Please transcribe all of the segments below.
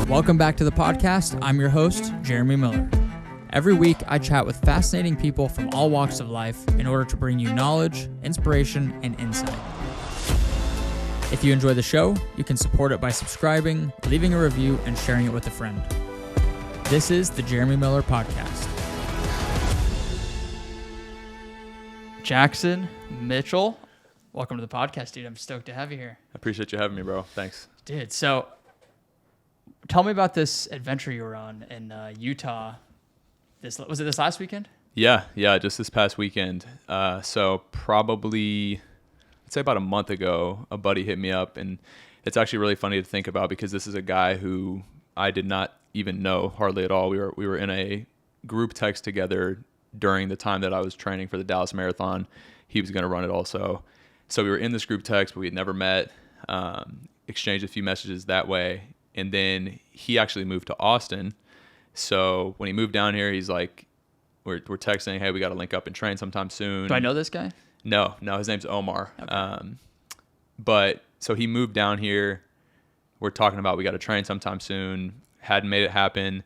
Welcome back to the podcast. I'm your host, Jeremy Miller. Every week, I chat with fascinating people from all walks of life in order to bring you knowledge, inspiration, and insight. If you enjoy the show, you can support it by subscribing, leaving a review, and sharing it with a friend. This is the Jeremy Miller Podcast. Jackson Mitchell, welcome to the podcast, dude. I'm stoked to have you here. I appreciate you having me, bro. Thanks. Dude, so tell me about this adventure you were on in Utah. Was it this last weekend? Yeah, just this past weekend. So probably, I'd say about a month ago, a buddy hit me up, and it's actually really funny to think about because this is a guy who I did not even know hardly at all. We were in a group text together during the time that I was training for the Dallas Marathon. He was going to run it also. So we were in this group text, but we had never met, exchanged a few messages that way. And then he actually moved to Austin. So when he moved down here, he's like, we're texting, hey, we got to link up and train sometime soon. Do I know this guy? No, his name's Omar. Okay. But so he moved down here. We're talking about we got to train sometime soon. Hadn't made it happen.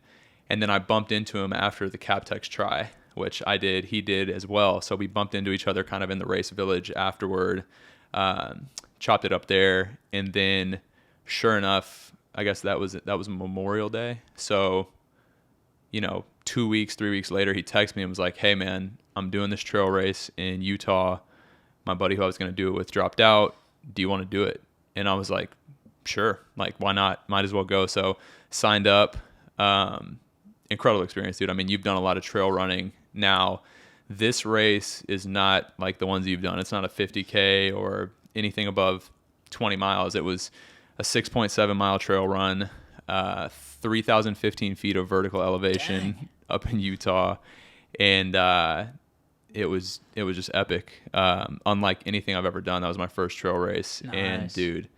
And then I bumped into him after the Captex try, which I did. He did as well. So we bumped into each other kind of in the race village afterward, chopped it up there. And then sure enough, I guess that was Memorial Day. So, 3 weeks later, he texted me and was like, hey man, I'm doing this trail race in Utah. My buddy who I was going to do it with dropped out. Do you want to do it? And I was like, sure. Like, why not? Might as well go. So signed up. Incredible experience, dude. I mean, you've done a lot of trail running. Now, this race is not like the ones you've done. It's not a 50K or anything above 20 miles. It was a 6.7 mile trail run, 3,015 feet of vertical elevation. Dang. Up in Utah. And it was just epic. Unlike anything I've ever done. That was my first trail race. Nice. And dude,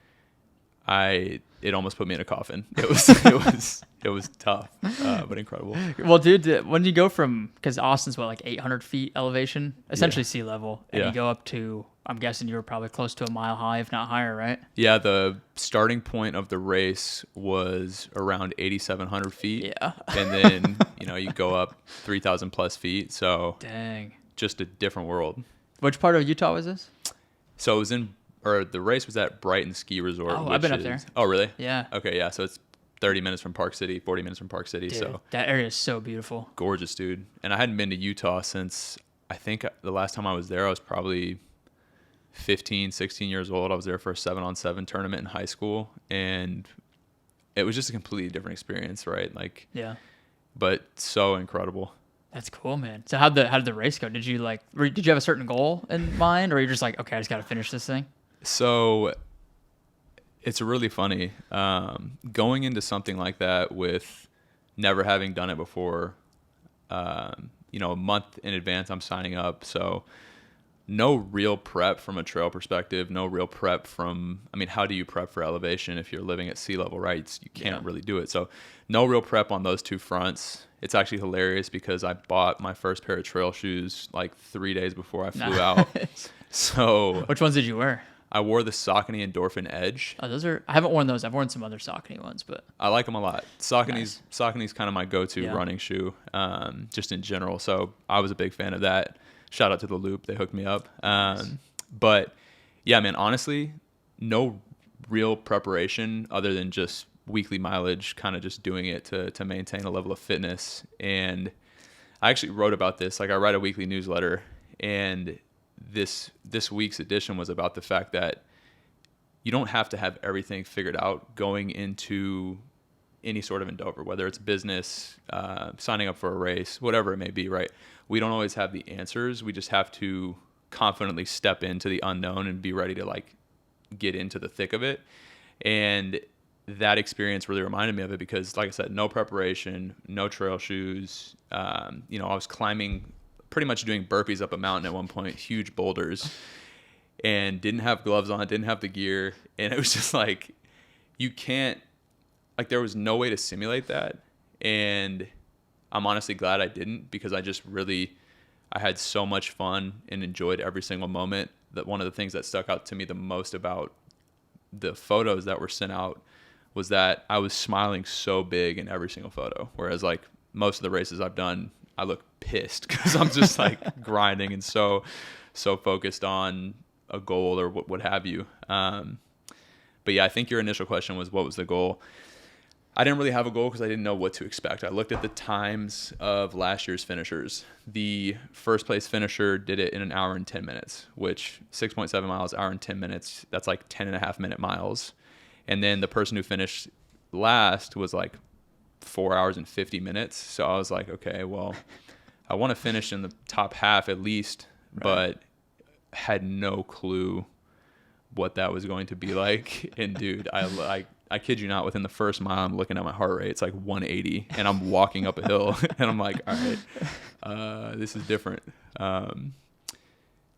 it almost put me in a coffin. It was tough, but incredible. Well, dude, when you go from, because Austin's like 800 feet elevation, essentially sea level, and you go up to, I'm guessing you were probably close to a mile high, if not higher, right? Yeah, the starting point of the race was around 8,700 feet. Yeah. And then, you go up 3,000 plus feet. So dang, just a different world. Which part of Utah was this? So it was the race was at Brighton Ski Resort. Oh, I've been up there. Oh, really? Yeah. Okay, yeah. So it's 30 minutes from Park City, 40 minutes from Park City. Dude, so that area is so beautiful. Gorgeous, dude. And I hadn't been to Utah since, I think the last time I was there, I was probably 15, 16 years old. I was there for a 7-on-7 tournament in high school. And it was just a completely different experience, right? Like, yeah. But so incredible. That's cool, man. So how did the race go? Did you have a certain goal in mind, or you're just like, okay, I just got to finish this thing? So it's really funny going into something like that with never having done it before. A month in advance, I'm signing up. So no real prep from a trail perspective. No real prep how do you prep for elevation if you're living at sea level, right? You can't really do it. So no real prep on those two fronts. It's actually hilarious because I bought my first pair of trail shoes like 3 days before I flew out. So which ones did you wear? I wore the Saucony Endorphin Edge. Oh, I haven't worn those. I've worn some other Saucony ones, but I like them a lot. Saucony's kind of my go-to running shoe, just in general. So I was a big fan of that. Shout out to the Loop. They hooked me up. Nice. But yeah, man, honestly, no real preparation other than just weekly mileage, kind of just doing it to maintain a level of fitness. And I actually wrote about this. Like, I write a weekly newsletter, and this week's edition was about the fact that you don't have to have everything figured out going into any sort of endeavor, whether it's business, signing up for a race, whatever it may be, right? We don't always have the answers. We just have to confidently step into the unknown and be ready to get into the thick of it. And that experience really reminded me of it because, like I said, no preparation, no trail shoes. I was climbing, pretty much doing burpees up a mountain at one point, huge boulders, and didn't have gloves on, didn't have the gear. And it was just like, you can't, there was no way to simulate that. And I'm honestly glad I didn't, because I had so much fun and enjoyed every single moment. That one of the things that stuck out to me the most about the photos that were sent out was that I was smiling so big in every single photo. Whereas like most of the races I've done, I look pissed because I'm just like grinding and so focused on a goal or what have you. But yeah, I think your initial question was, what was the goal? I didn't really have a goal because I didn't know what to expect. I looked at the times of last year's finishers. The first place finisher did it in an hour and 10 minutes, which 6.7 miles, hour and 10 minutes, that's like 10.5-minute miles. And then the person who finished last was like 4 hours and 50 minutes. So I was like, okay, well, I want to finish in the top half at least, but had no clue what that was going to be like. And dude, I kid you not, within the first mile, I'm looking at my heart rate. It's like 180, and I'm walking up a hill, and I'm like, all right, this is different. But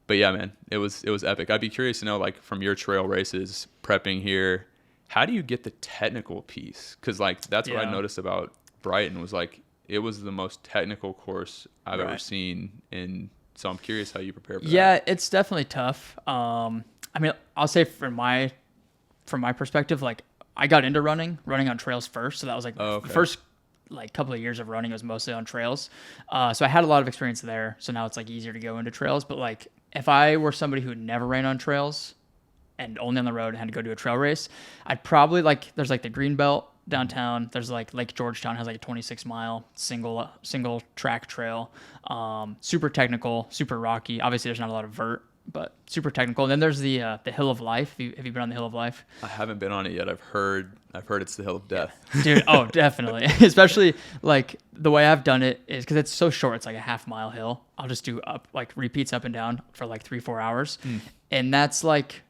yeah, man, it was epic. I'd be curious to know, like, from your trail races, prepping here, how do you get the technical piece? Because like that's what I noticed about Brighton was like it was the most technical course I've ever seen, and so I'm curious how you prepare for that. Yeah, it's definitely tough. I mean, I'll say from my perspective, like I got into running on trails first, so that was like the first like couple of years of running was mostly on trails. So I had a lot of experience there, so now it's like easier to go into trails. But like if I were somebody who never ran on trails and only on the road and had to go do a trail race, I'd probably like there's like the Greenbelt downtown. There's like Lake Georgetown has like a 26-mile single track trail, super technical, super rocky. Obviously, there's not a lot of vert, but super technical. And then there's the Hill of Life. Have you been on the Hill of Life? I haven't been on it yet. I've heard it's the Hill of Death. Dude, oh, definitely. Especially like the way I've done it is because it's so short. It's like a half-mile hill. I'll just do repeats up and down for like 3-4 hours. And that's like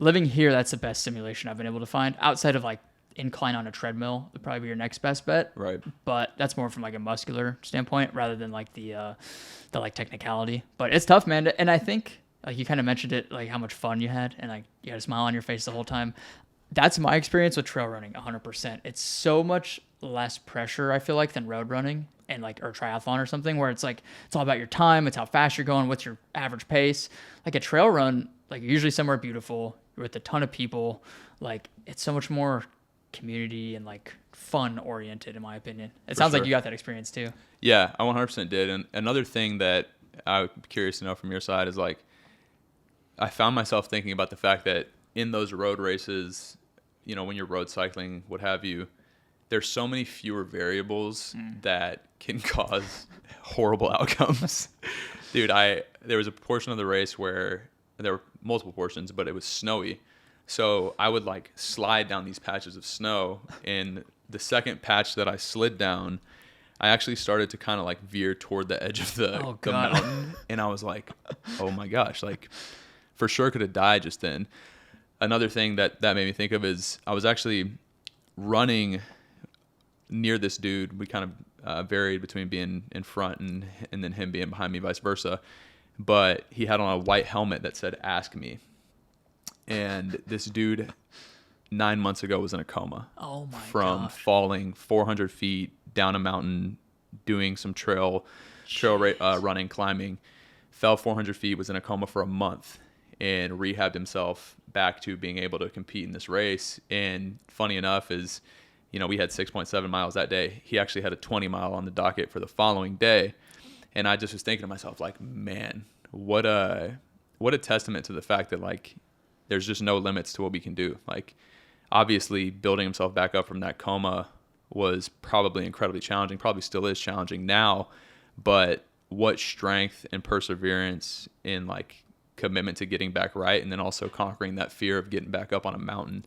living here. That's the best simulation I've been able to find outside of like incline on a treadmill would probably be your next best bet. Right. But that's more from like a muscular standpoint rather than like the like technicality. But it's tough, man. And I think like you kind of mentioned it, like how much fun you had and like you had a smile on your face the whole time. That's my experience with trail running 100%. It's so much less pressure, I feel like, than road running and like, or triathlon or something where it's like, it's all about your time. It's how fast you're going. What's your average pace? Like a trail run, like you're usually somewhere beautiful. You're with a ton of people. Like it's so much more community and like fun oriented, in my opinion. It sounds like you got that experience too. Yeah, I 100% did. And another thing that I'm curious to know from your side is like, I found myself thinking about the fact that in those road races, you know, when you're road cycling, what have you, there's so many fewer variables that can cause horrible outcomes. Dude, there was a portion of the race where there were multiple portions, but it was snowy. So I would like slide down these patches of snow, and the second patch that I slid down, I actually started to kind of like veer toward the edge of the mountain, and I was like, oh my gosh, like for sure could have died just then. Another thing that made me think of is I was actually running near this dude. We kind of varied between being in front and then him being behind me, vice versa. But he had on a white helmet that said, "Ask me." And this dude 9 months ago was in a coma from falling 400 feet down a mountain, doing some trail running, climbing, fell 400 feet, was in a coma for a month, and rehabbed himself back to being able to compete in this race. And funny enough is, you know, we had 6.7 miles that day. He actually had a 20 mile on the docket for the following day. And I just was thinking to myself, like, man, what a testament to the fact that like, there's just no limits to what we can do. Like, obviously building himself back up from that coma was probably incredibly challenging, probably still is challenging now, but what strength and perseverance in like commitment to getting back right, and then also conquering that fear of getting back up on a mountain.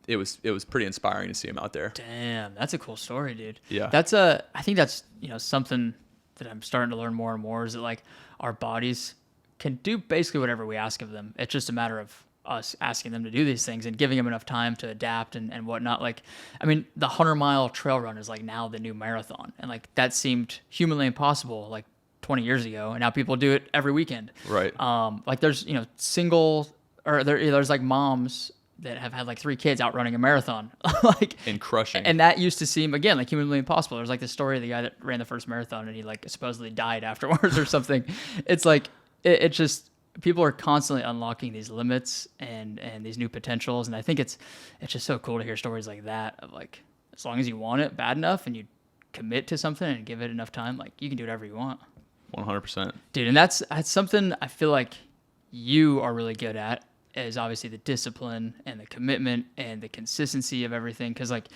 It was pretty inspiring to see him out there. Damn, that's a cool story, dude. Yeah. I think that's, you know, something that I'm starting to learn more and more is that like our bodies can do basically whatever we ask of them. It's just a matter of us asking them to do these things and giving them enough time to adapt and whatnot. Like, I mean, the 100-mile trail run is like now the new marathon. And like that seemed humanly impossible like 20 years ago. And now people do it every weekend. Right. Like there's, you know, there's like moms that have had like 3 kids out running a marathon, like and crushing. And that used to seem again like humanly impossible. There's like the story of the guy that ran the first marathon and he like supposedly died afterwards or something. It's like it's just people are constantly unlocking these limits and these new potentials. And I think it's just so cool to hear stories like that of like, as long as you want it bad enough and you commit to something and give it enough time, like you can do whatever you want. 100%. Dude, and that's something I feel like you are really good at, is obviously the discipline and the commitment and the consistency of everything. Cause like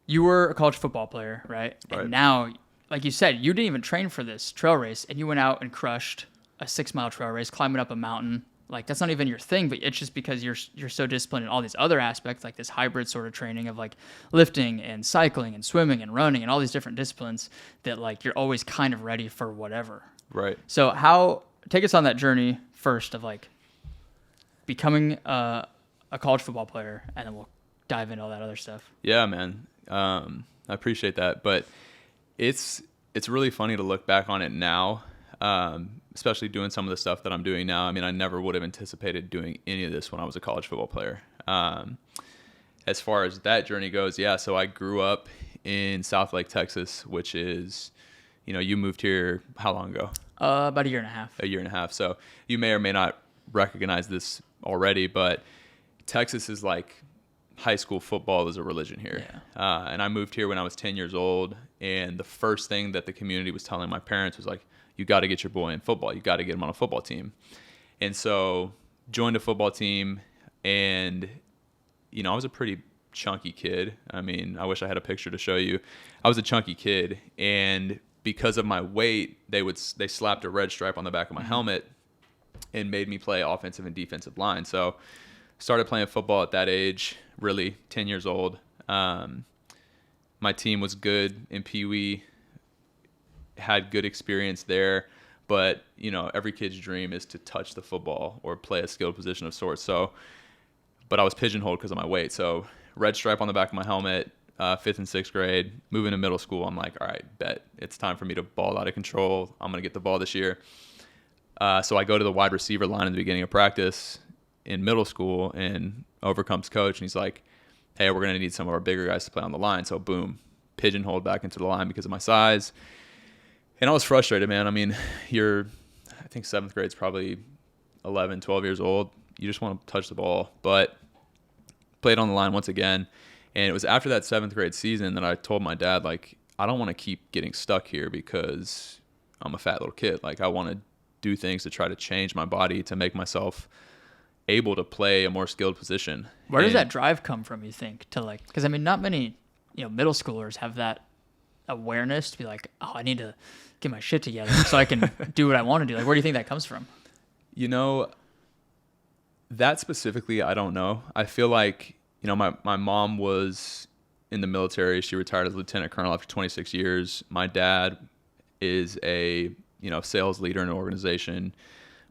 you were a college football player, right? And now, like you said, you didn't even train for this trail race and you went out and crushed a 6-mile trail race, climbing up a mountain. Like that's not even your thing, but it's just because you're so disciplined in all these other aspects, like this hybrid sort of training of like lifting and cycling and swimming and running and all these different disciplines, that like you're always kind of ready for whatever. Right. So take us on that journey first of like becoming a college football player, and then we'll dive into all that other stuff. Yeah, man. I appreciate that, but it's really funny to look back on it now, especially doing some of the stuff that I'm doing now. I mean, I never would have anticipated doing any of this when I was a college football player. As far as that journey goes, yeah, so I grew up in South Lake, Texas, which is, you moved here how long ago? About a year and a half. A year and a half. So you may or may not recognize this already, but Texas is like high school football is a religion here. Yeah. And I moved here when I was 10 years old. And the first thing that the community was telling my parents was like, you got to get your boy in football. You got to get him on a football team. And so joined a football team, and, I was a pretty chunky kid. I mean, I wish I had a picture to show you. I was a chunky kid, and because of my weight, they slapped a red stripe on the back of my helmet and made me play offensive and defensive line. So started playing football at that age, really 10 years old. My team was good in Pee Wee, had good experience there, but every kid's dream is to touch the football or play a skilled position of sorts. So, but I was pigeonholed because of my weight. So red stripe on the back of my helmet, 5th and 6th grade, moving to middle school. I'm like, all right, bet it's time for me to ball out of control. I'm going to get the ball this year. So I go to the wide receiver line in the beginning of practice in middle school, and over comes coach, and he's like, hey, we're going to need some of our bigger guys to play on the line. So boom, pigeonholed back into the line because of my size. And I was frustrated, man. I mean, I think 7th grade's probably 11, 12 years old. You just want to touch the ball. But played on the line once again. And it was after that 7th grade season that I told my dad, like, I don't want to keep getting stuck here because I'm a fat little kid. Like, I want to do things to try to change my body to make myself able to play a more skilled position. Where does that drive come from, you think, to like, because I mean, not many, middle schoolers have that awareness to be like, oh, I need to get my shit together so I can do what I want to do. Like, where do you think that comes from? That specifically, I don't know. I feel like, my mom was in the military. She retired as lieutenant colonel after 26 years. My dad is a, sales leader in an organization.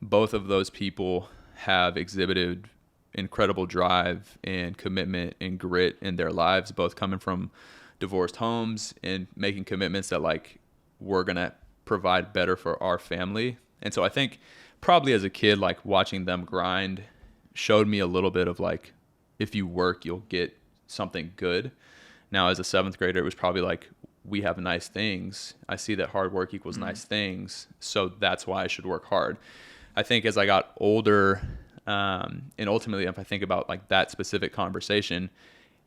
Both of those people have exhibited incredible drive and commitment and grit in their lives, both coming from divorced homes and making commitments that like we're going to provide better for our family. And so I think probably as a kid, like watching them grind showed me a little bit of like, if you work, you'll get something good. Now as a 7th grader, it was probably like, we have nice things. I see that hard work equals nice things. So that's why I should work hard. I think as I got older, and ultimately if I think about like that specific conversation,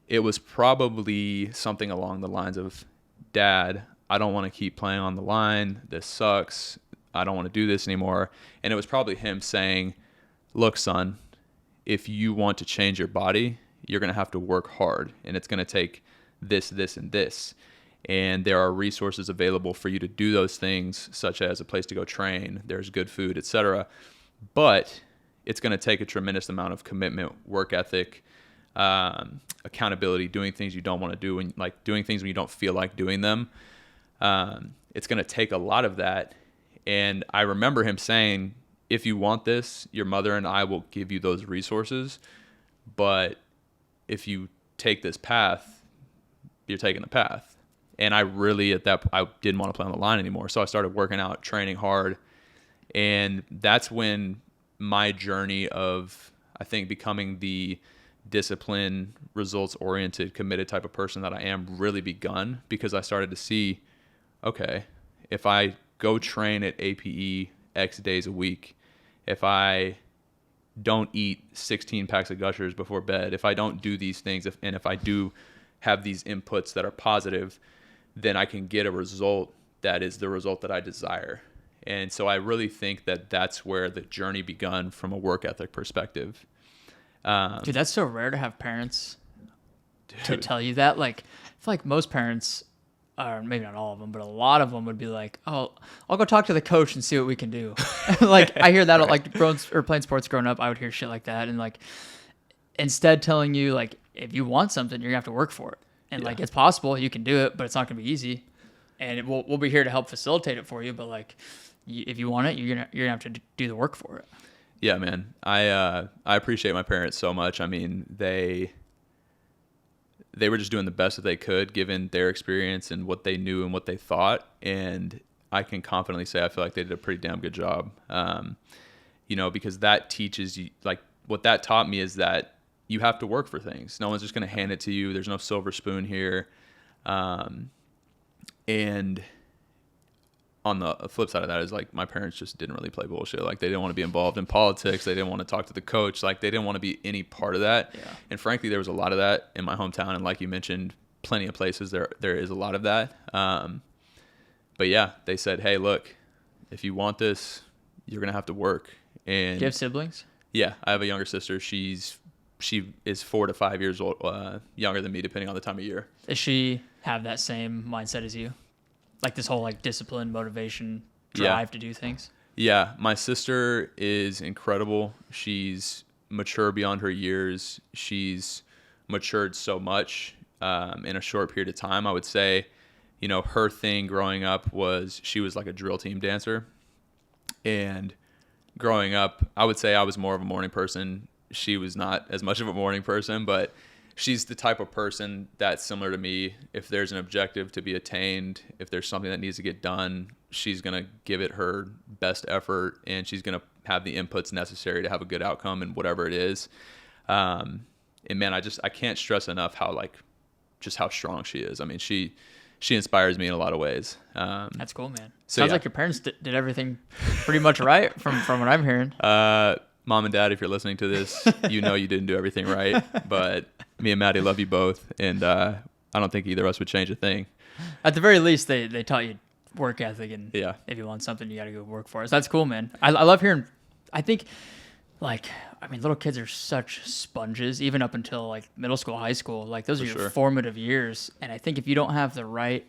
it was probably something along the lines of, Dad, I don't want to keep playing on the line. This sucks. I don't want to do this anymore. And it was probably him saying, look, son, if you want to change your body, you're going to have to work hard, and it's going to take this, this, and this. And there are resources available for you to do those things, such as a place to go train, there's good food, etc. But it's going to take a tremendous amount of commitment, work ethic, accountability, doing things you don't want to do, and like doing things when you don't feel like doing them. It's going to take a lot of that. And I remember him saying, if you want this, your mother and I will give you those resources. But if you take this path, you're taking the path. And I really, I didn't want to play on the line anymore. So I started working out, training hard. And that's when my journey of, I think, becoming the disciplined, results-oriented, committed type of person that I am really begun, because I started to see, okay, if I go train at APE X days a week, if I don't eat 16 packs of Gushers before bed, if I don't do these things, if I do have these inputs that are positive, then I can get a result that is the result that I desire. And so I really think that that's where the journey begun from a work ethic perspective. Dude, that's so rare to have parents to tell you that. Like, I feel like most parents, or maybe not all of them, but a lot of them would be like, "Oh, I'll go talk to the coach and see what we can do." Like, I hear that right. Like playing sports growing up, I would hear shit like that, and like instead telling you like, if you want something, you're gonna have to work for it, and like it's possible you can do it, but it's not gonna be easy, and we'll be here to help facilitate it for you, but like if you want it, you're gonna have to do the work for it. Yeah, man. I appreciate my parents so much. I mean, they were just doing the best that they could given their experience and what they knew and what they thought. And I can confidently say I feel like they did a pretty damn good job. Because that teaches you, like, what that taught me is that you have to work for things. No one's just going to hand it to you. There's no silver spoon here. And on the flip side of that is like my parents just didn't really play bullshit. Like they didn't want to be involved in politics. They didn't want to talk to the coach. Like they didn't want to be any part of that. Yeah. And frankly, there was a lot of that in my hometown. And like you mentioned, plenty of places there is a lot of that. But yeah, they said, hey, look, if you want this, you're going to have to work. And do you have siblings? Yeah, I have a younger sister. She is 4 to 5 years old, younger than me, depending on the time of year. Does she have that same mindset as you? Like this whole like discipline, motivation, drive to do things? Yeah, my sister is incredible. She's mature beyond her years. She's matured so much in a short period of time. I would say, her thing growing up was she was like a drill team dancer. And growing up, I would say I was more of a morning person. She was not as much of a morning person, but she's the type of person that's similar to me. If there's an objective to be attained, if there's something that needs to get done, she's going to give it her best effort, and she's going to have the inputs necessary to have a good outcome in whatever it is. And man, I can't stress enough how strong she is. I mean, she inspires me in a lot of ways. That's cool, man. Sounds like your parents did everything pretty much right from what I'm hearing. Mom and Dad, if you're listening to this, you didn't do everything right, but me and Maddie love you both, and I don't think either of us would change a thing. At the very least, they taught you work ethic, and if you want something, you got to go work for it. So that's cool, man. I love hearing. I think, little kids are such sponges, even up until like middle school, high school. Like those are your formative years, and I think if you don't have the right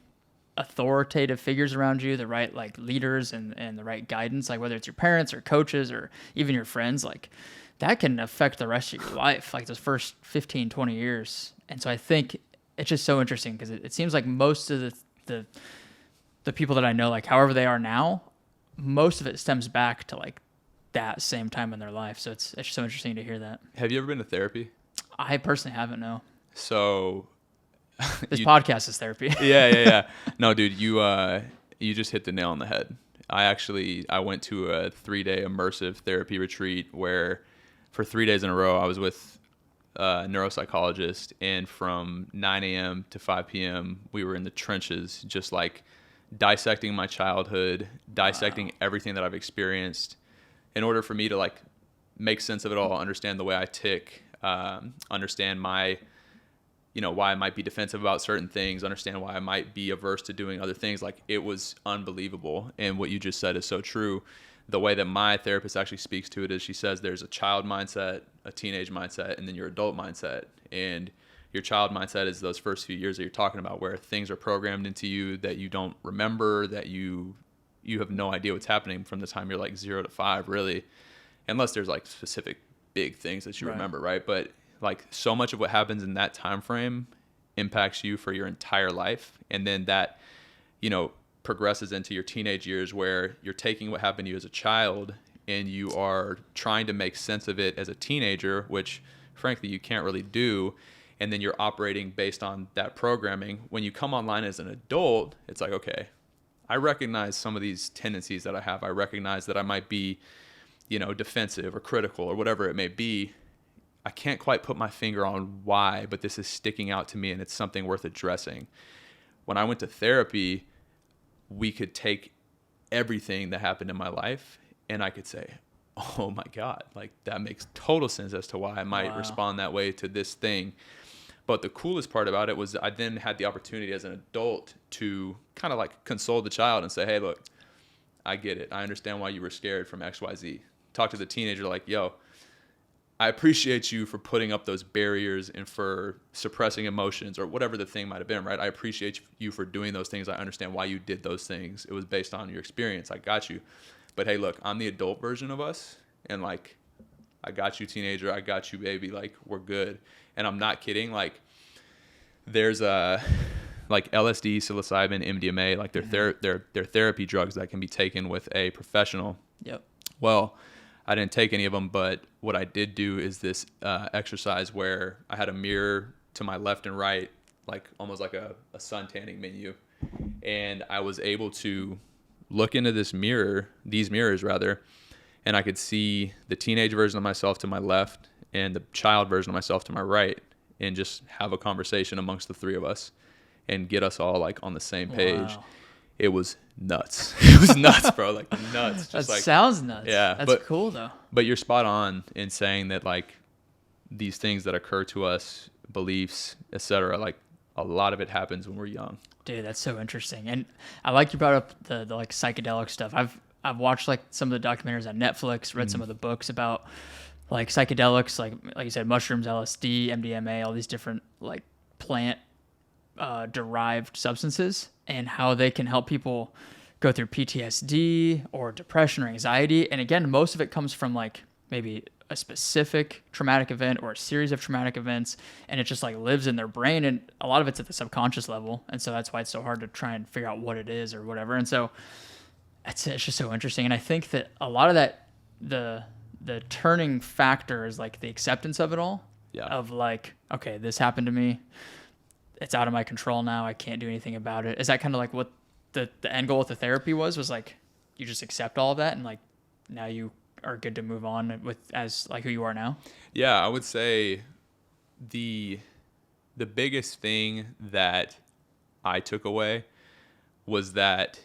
authoritative figures around you, the right like leaders and the right guidance, like whether it's your parents or coaches or even your friends, like that can affect the rest of your life, like those first 15, 20 years. And so I think it's just so interesting because it seems like most of the people that I know, like however they are now, most of it stems back to like that same time in their life. So it's so interesting to hear that. Have you ever been to therapy? I personally haven't, no. So this podcast is therapy. Yeah. No, dude, you just hit the nail on the head. I went to a 3-day immersive therapy retreat where for 3 days in a row I was with a neuropsychologist, and from 9 a.m. to 5 p.m. we were in the trenches, just like dissecting my childhood, dissecting everything that I've experienced in order for me to like make sense of it all, understand the way I tick, understand my why I might be defensive about certain things, understand why I might be averse to doing other things. Like it was unbelievable. And what you just said is so true. The way that my therapist actually speaks to it is she says there's a child mindset, a teenage mindset, and then your adult mindset. And your child mindset is those first few years that you're talking about where things are programmed into you that you don't remember, that you have no idea what's happening from the time you're like 0 to 5 really, unless there's like specific big things that you remember, right? But like so much of what happens in that time frame impacts you for your entire life. And then that, progresses into your teenage years where you're taking what happened to you as a child and you are trying to make sense of it as a teenager, which frankly you can't really do. And then you're operating based on that programming. When you come online as an adult, it's like, okay, I recognize some of these tendencies that I have. I recognize that I might be, defensive or critical or whatever it may be. I can't quite put my finger on why, but this is sticking out to me and it's something worth addressing. When I went to therapy, we could take everything that happened in my life and I could say, oh my God, like that makes total sense as to why I might respond that way to this thing. But the coolest part about it was I then had the opportunity as an adult to kind of like console the child and say, hey, look, I get it. I understand why you were scared from XYZ. Talk to the teenager like, yo, I appreciate you for putting up those barriers and for suppressing emotions or whatever the thing might have been, right? I appreciate you for doing those things. I understand why you did those things. It was based on your experience. I got you. But hey, look, I'm the adult version of us. And like, I got you, teenager. I got you, baby. Like, we're good. And I'm not kidding. Like, there's like LSD, psilocybin, MDMA, like they're therapy drugs that can be taken with a professional. Yep. Well, I didn't take any of them, but what I did do is this exercise where I had a mirror to my left and right, like almost like a sun tanning menu. And I was able to look into these mirrors rather, and I could see the teenage version of myself to my left and the child version of myself to my right, and just have a conversation amongst the three of us and get us all like on the same page. Wow. It was nuts. It was nuts, bro. Like nuts. That sounds nuts. Yeah. That's cool though. But you're spot on in saying that like these things that occur to us, beliefs, etc., like a lot of it happens when we're young. Dude, that's so interesting. And I like you brought up the like psychedelic stuff. I've watched like some of the documentaries on Netflix, read some of the books about like psychedelics, like you said, mushrooms, LSD, MDMA, all these different like plant derived substances, and how they can help people go through PTSD or depression or anxiety. And again, most of it comes from like maybe a specific traumatic event or a series of traumatic events, and it just like lives in their brain, and a lot of it's at the subconscious level, and so that's why it's so hard to try and figure out what it is or whatever. And so it's just so interesting. And I think that a lot of that, the turning factor is like the acceptance of it all. Yeah. Of like, okay, this happened to me, it's out of my control now, I can't do anything about it. Is that kind of like what the end goal with the therapy was like you just accept all of that and like now you are good to move on with as like who you are now? Yeah, I would say the biggest thing that I took away was that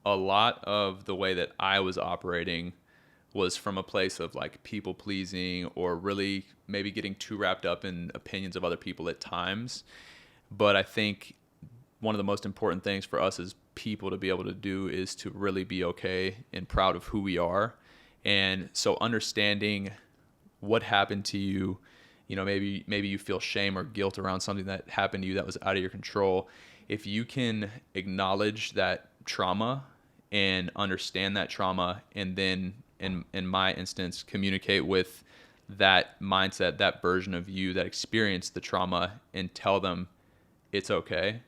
a lot of the way that I was operating was from a place of like people pleasing or really maybe getting too wrapped up in opinions of other people at times. But I think one of the most important things for us as people to be able to do is to really be okay and proud of who we are. And so understanding what happened to you, you know, maybe you feel shame or guilt around something that happened to you that was out of your control. If you can acknowledge that trauma and understand that trauma, and then in my instance, communicate with that mindset, that version of you that experienced the trauma, and tell them it's okay,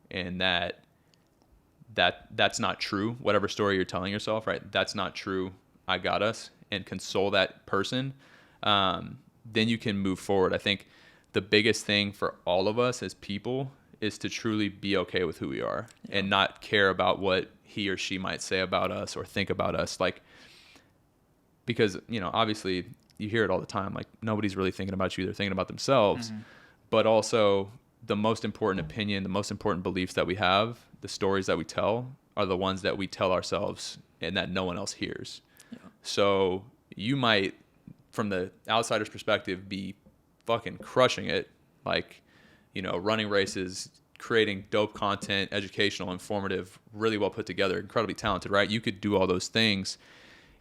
and that's not true. Whatever story you're telling yourself, right? That's not true. I got us, and console that person. Then you can move forward. I think the biggest thing for all of us as people is to truly be okay with who we are, and not care about what he or she might say about us or think about us. Like, because, you know, obviously you hear it all the time, like nobody's really thinking about you. They're thinking about themselves. Mm-hmm. But also the most important opinion, the most important beliefs that we have, the stories that we tell are the ones that we tell ourselves and that no one else hears. Yeah. So you might, from the outsider's perspective, be fucking crushing it, like, you know, running races, creating dope content, educational, informative, really well put together, incredibly talented, right? You could do all those things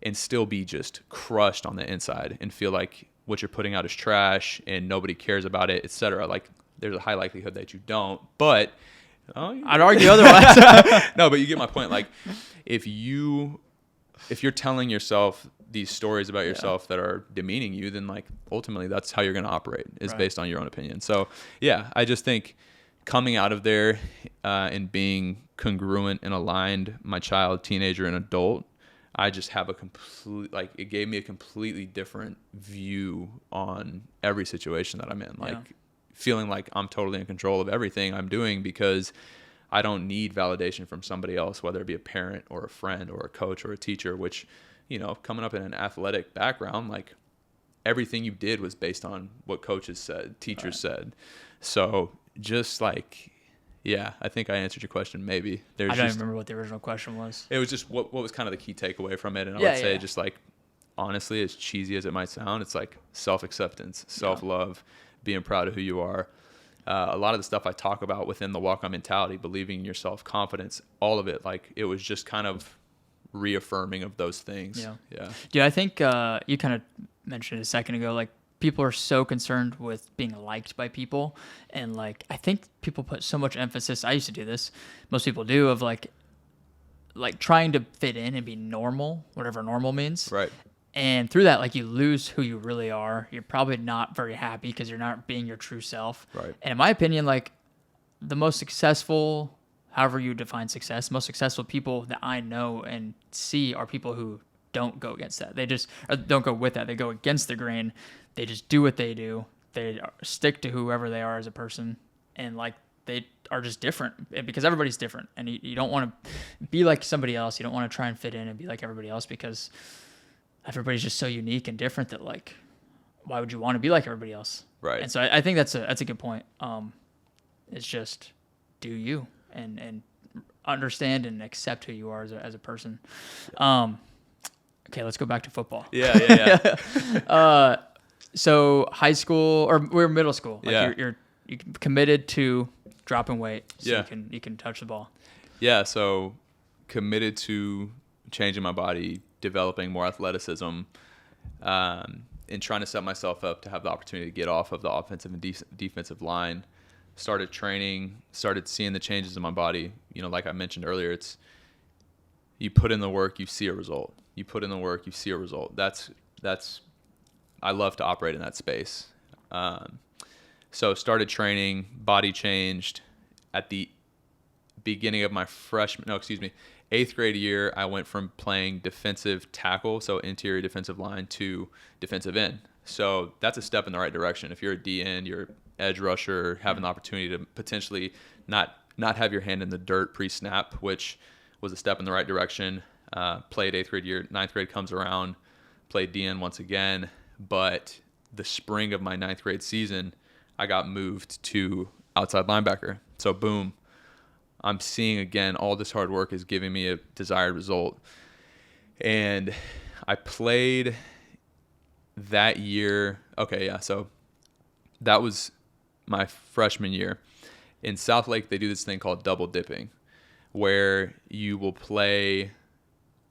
and still be just crushed on the inside and feel like what you're putting out is trash and nobody cares about it, etc. Like, there's a high likelihood that you don't, but I'd argue otherwise. No, but you get my point. Like, if you're telling yourself these stories about yourself that are demeaning you, then like ultimately that's how you're going to operate, is based on your own opinion. So yeah, I just think coming out of there and being congruent and aligned, my child, teenager, and adult, I just have it gave me a completely different view on every situation that I'm in. Like, feeling like I'm totally in control of everything I'm doing because I don't need validation from somebody else, whether it be a parent or a friend or a coach or a teacher, which, you know, coming up in an athletic background, like everything you did was based on what coaches said, teachers said. So just like, yeah, I think I answered your question. Maybe I don't even remember what the original question was. It was just what was kind of the key takeaway from it. And I would say just like honestly, as cheesy as it might sound, it's like self-acceptance, self-love, being proud of who you are. A lot of the stuff I talk about within the walk-on mentality, believing in yourself, confidence, all of it, like it was just kind of reaffirming of those things. Yeah. Dude, I think you kind of mentioned a second ago, like people are so concerned with being liked by people. And like, I think people put so much emphasis, I used to do this, most people do, of like trying to fit in and be normal, whatever normal means. Right. And through that, like you lose who you really are. You're probably not very happy because you're not being your true self. Right. And in my opinion, like the most successful, however you define success, most successful people that I know and see are people who don't go against that. They just don't go with that. They go against the grain. They just do what they do. They stick to whoever they are as a person. And like they are just different because everybody's different. And you don't want to be like somebody else. You don't want to try and fit in and be like everybody else because everybody's just so unique and different that like, why would you want to be like everybody else? Right. And so I think that's a good point. It's just do you and understand and accept who you are as a person. Okay, let's go back to football. Yeah. So high school or we're middle school. Like yeah. You're committed to dropping weight so yeah. you can touch the ball. Yeah, so committed to changing my body, developing more athleticism, and trying to set myself up to have the opportunity to get off of the offensive and defensive line. Started training, started seeing the changes in my body. You know, like I mentioned earlier, it's you put in the work, you see a result. You put in the work, you see a result. That's I love to operate in that space. So started training, body changed. At the beginning of my 8th grade year, I went from playing defensive tackle, so interior defensive line, to defensive end. So that's a step in the right direction. If you're a DN, you're edge rusher, having the opportunity to potentially not have your hand in the dirt pre-snap, which was a step in the right direction. Played 8th grade year, 9th grade comes around, played DN once again. But the spring of my 9th grade season, I got moved to outside linebacker. So boom, I'm seeing again, all this hard work is giving me a desired result. And I played that year. Okay, yeah, so that was my freshman year. In South Lake, they do this thing called double dipping, where you will play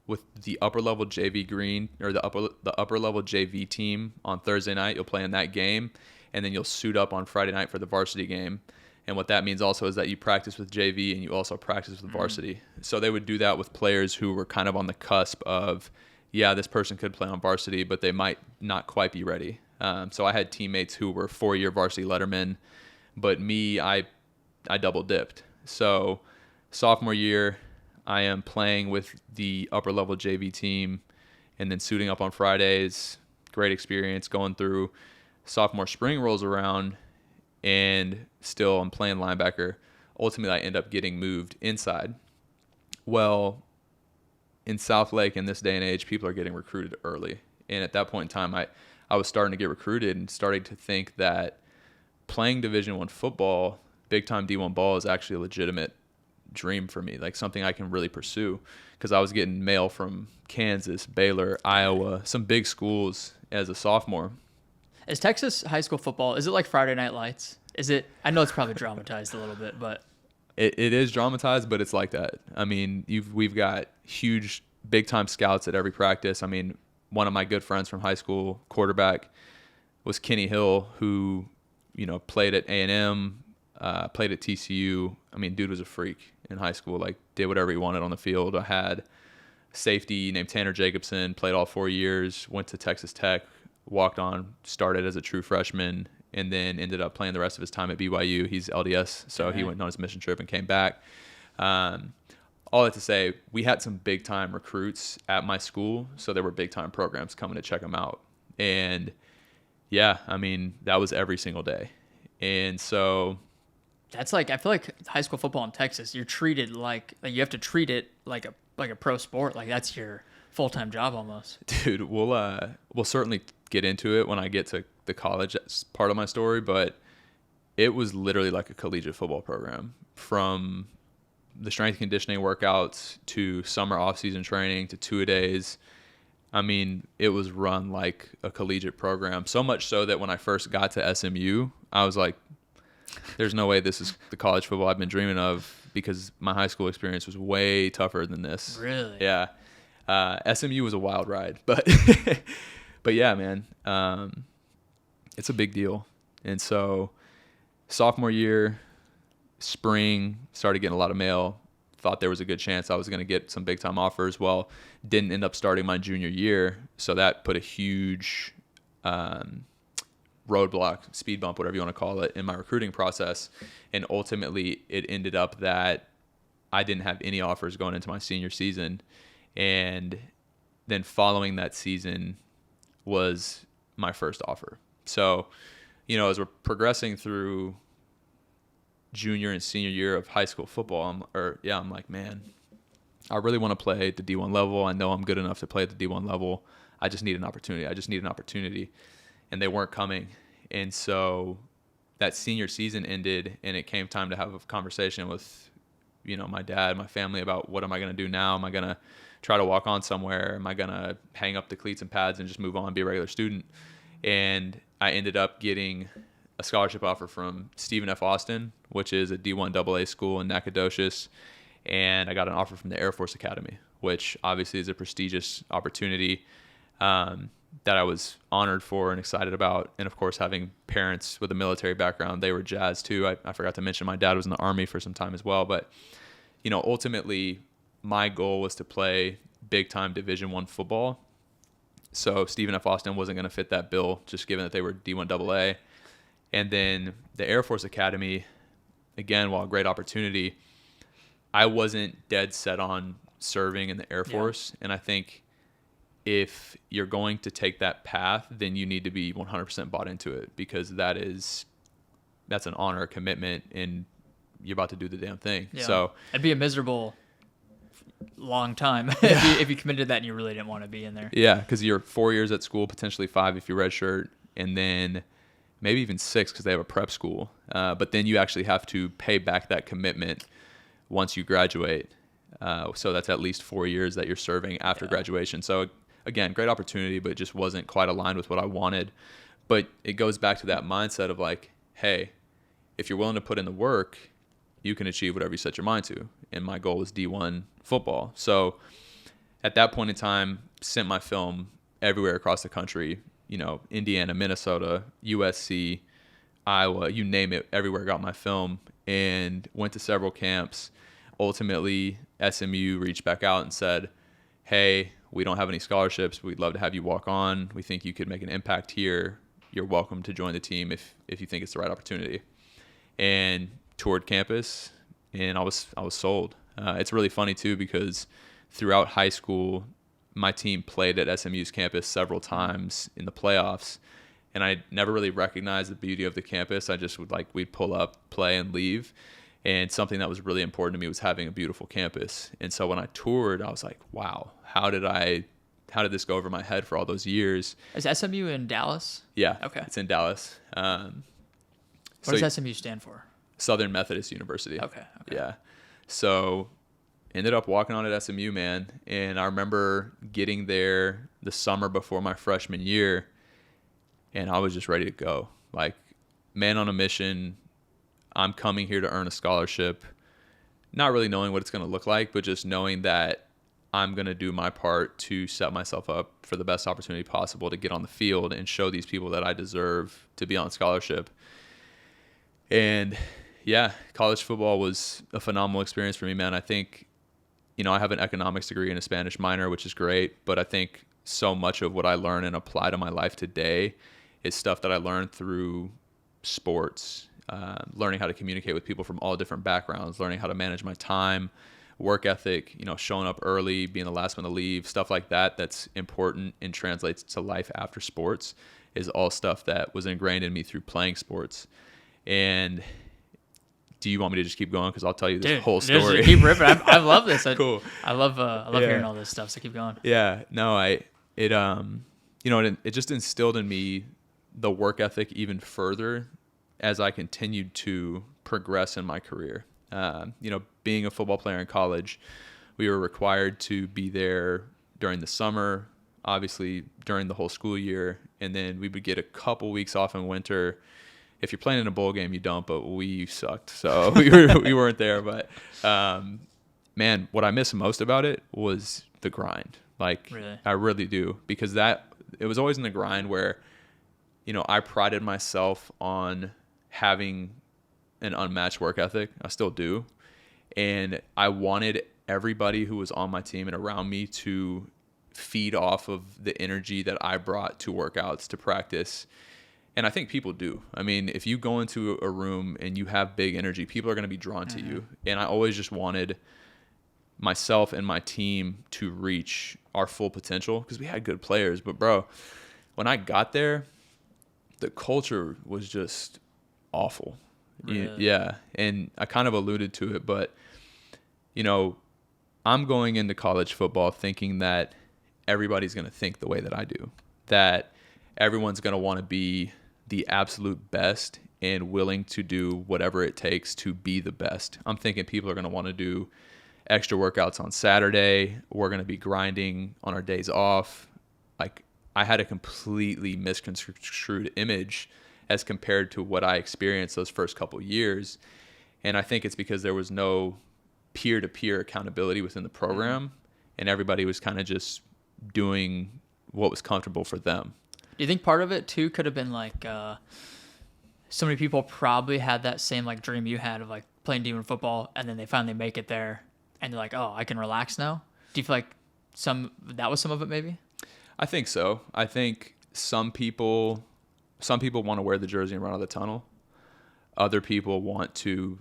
with the upper level JV green or the upper level JV team on Thursday night. You'll play in that game, and then you'll suit up on Friday night for the varsity game. And what that means also is that you practice with JV and you also practice with varsity. So they would do that with players who were kind of on the cusp of, yeah, this person could play on varsity, but they might not quite be ready. So I had teammates who were 4-year varsity lettermen, but me, I double dipped. So sophomore year, I am playing with the upper level JV team and then suiting up on Fridays. Great experience going through. Sophomore spring rolls around and still I'm playing linebacker. Ultimately, I end up getting moved inside. Well, in South Lake in this day and age, people are getting recruited early. And at that point in time, I was starting to get recruited and starting to think that playing Division I football, big-time D1 ball, is actually a legitimate dream for me, like something I can really pursue, because I was getting mail from Kansas, Baylor, Iowa, some big schools as a sophomore. Is Texas high school football, is it like Friday Night Lights? Is it? I know it's probably dramatized a little bit, but it is dramatized, but it's like that. I mean, we've got huge, big-time scouts at every practice. I mean, one of my good friends from high school, quarterback, was Kenny Hill, who, you know, played at A&M, played at TCU. I mean, dude was a freak in high school, like did whatever he wanted on the field. I had safety named Tanner Jacobson, played all 4 years, went to Texas Tech, walked on, started as a true freshman, and then ended up playing the rest of his time at BYU. He's LDS, so he went on his mission trip and came back. All that to say, we had some big-time recruits at my school, so there were big-time programs coming to check them out. And, yeah, I mean, that was every single day. And so that's like, I feel like high school football in Texas, you're treated like you have to treat it like a pro sport. Like that's your full-time job almost. Dude, we'll certainly get into it when I get to the college part of my story, but it was literally like a collegiate football program, from the strength conditioning workouts to summer off-season training to two-a-days. I mean, it was run like a collegiate program. So much so that when I first got to SMU, I was like, there's no way this is the college football I've been dreaming of, because my high school experience was way tougher than this. Really? Yeah. SMU was a wild ride, but but yeah, man, it's a big deal. And so sophomore year, spring, started getting a lot of mail. Thought there was a good chance I was going to get some big time offers. Well, didn't end up starting my junior year, so that put a huge roadblock, speed bump, whatever you want to call it, in my recruiting process. And ultimately, it ended up that I didn't have any offers going into my senior season. And then following that season was my first offer. So, you know, as we're progressing through junior and senior year of high school football, I'm like, man, I really want to play at the D1 level. I know I'm good enough to play at the D1 level. I just need an opportunity. And they weren't coming. And so that senior season ended, and it came time to have a conversation with, you know, my dad, my family, about what am I going to do now? Am I going to try to walk on somewhere? Am I going to hang up the cleats and pads and just move on, be a regular student? And I ended up getting a scholarship offer from Stephen F. Austin, which is a D1 AA school in Nacogdoches. And I got an offer from the Air Force Academy, which obviously is a prestigious opportunity that I was honored for and excited about. And of course, having parents with a military background, they were jazzed too. I forgot to mention my dad was in the Army for some time as well. But, you know, ultimately my goal was to play big time Division I football. So Stephen F. Austin wasn't going to fit that bill, just given that they were D1 AA. And then the Air Force Academy, again, while a great opportunity, I wasn't dead set on serving in the Air Force. And I think if you're going to take that path, then you need to be 100% bought into it, because that's an honor, a commitment, and you're about to do the damn thing. Yeah. So it'd be a miserable long time if you committed to that and you really didn't want to be in there. Yeah, because you're 4 years at school, potentially 5 if you redshirt, and then maybe even 6 because they have a prep school. But then you actually have to pay back that commitment once you graduate. So that's at least 4 years that you're serving after graduation. So again, great opportunity, but it just wasn't quite aligned with what I wanted. But it goes back to that mindset of like, hey, if you're willing to put in the work, you can achieve whatever you set your mind to. And my goal was D1 football. So at that point in time, sent my film everywhere across the country, you know, Indiana, Minnesota, USC, Iowa, you name it, everywhere got my film, and went to several camps. Ultimately, SMU reached back out and said, hey, we don't have any scholarships. We'd love to have you walk on. We think you could make an impact here. You're welcome to join the team if you think it's the right opportunity. And toured campus, and I was sold. It's really funny too, because throughout high school, my team played at SMU's campus several times in the playoffs, and I never really recognized the beauty of the campus. I just we'd pull up, play, and leave. And something that was really important to me was having a beautiful campus. And so when I toured, I was like, wow, how did this go over my head for all those years? Is SMU in Dallas? Yeah. Okay. It's in Dallas. What does SMU stand for? Southern Methodist University. Okay. Yeah. So ended up walking on at SMU, man. And I remember getting there the summer before my freshman year, and I was just ready to go. Like, man on a mission. I'm coming here to earn a scholarship, not really knowing what it's going to look like, but just knowing that I'm going to do my part to set myself up for the best opportunity possible to get on the field and show these people that I deserve to be on scholarship. And yeah, college football was a phenomenal experience for me, man. I think, you know, I have an economics degree and a Spanish minor, which is great, but I think so much of what I learn and apply to my life today is stuff that I learned through sports. Learning how to communicate with people from all different backgrounds, learning how to manage my time, work ethic, you know, showing up early, being the last one to leave, stuff like that that's important and translates to life after sports is all stuff that was ingrained in me through playing sports. And do you want me to just keep going? Because I'll tell you this whole story. Keep ripping. I love this. Cool. I love hearing all this stuff, so keep going. Yeah. No, it just instilled in me the work ethic even further as I continued to progress in my career. Being a football player in college, we were required to be there during the summer obviously during the whole school year, and then we would get a couple weeks off in winter. If you're playing in a bowl game, you don't, but we sucked, so we weren't there. But man, what I miss most about it was the grind. Like, really? I really do, because it was always in the grind where, I prided myself on having an unmatched work ethic. I still do, and I wanted everybody who was on my team and around me to feed off of the energy that I brought to workouts, to practice. And I think people do. I mean, if you go into a room and you have big energy, people are going to be drawn to you. And I always just wanted myself and my team to reach our full potential, because we had good players. But bro, when I got there, the culture was just awful. Really? Yeah. And I kind of alluded to it, but I'm going into college football thinking that everybody's going to think the way that I do, that everyone's going to want to be the absolute best and willing to do whatever it takes to be the best. I'm thinking people are going to want to do extra workouts on Saturday. We're going to be grinding on our days off. Like, I had a completely misconstrued image as compared to what I experienced those first couple years. And I think it's because there was no peer-to-peer accountability within the program, and everybody was kind of just doing what was comfortable for them. Do you think part of it too could have been like so many people probably had that same like dream you had of like playing D1 football, and then they finally make it there and they're like, oh, I can relax now? Do you feel like that was some of it maybe? I think so. I think some people want to wear the jersey and run out of the tunnel. Other people want to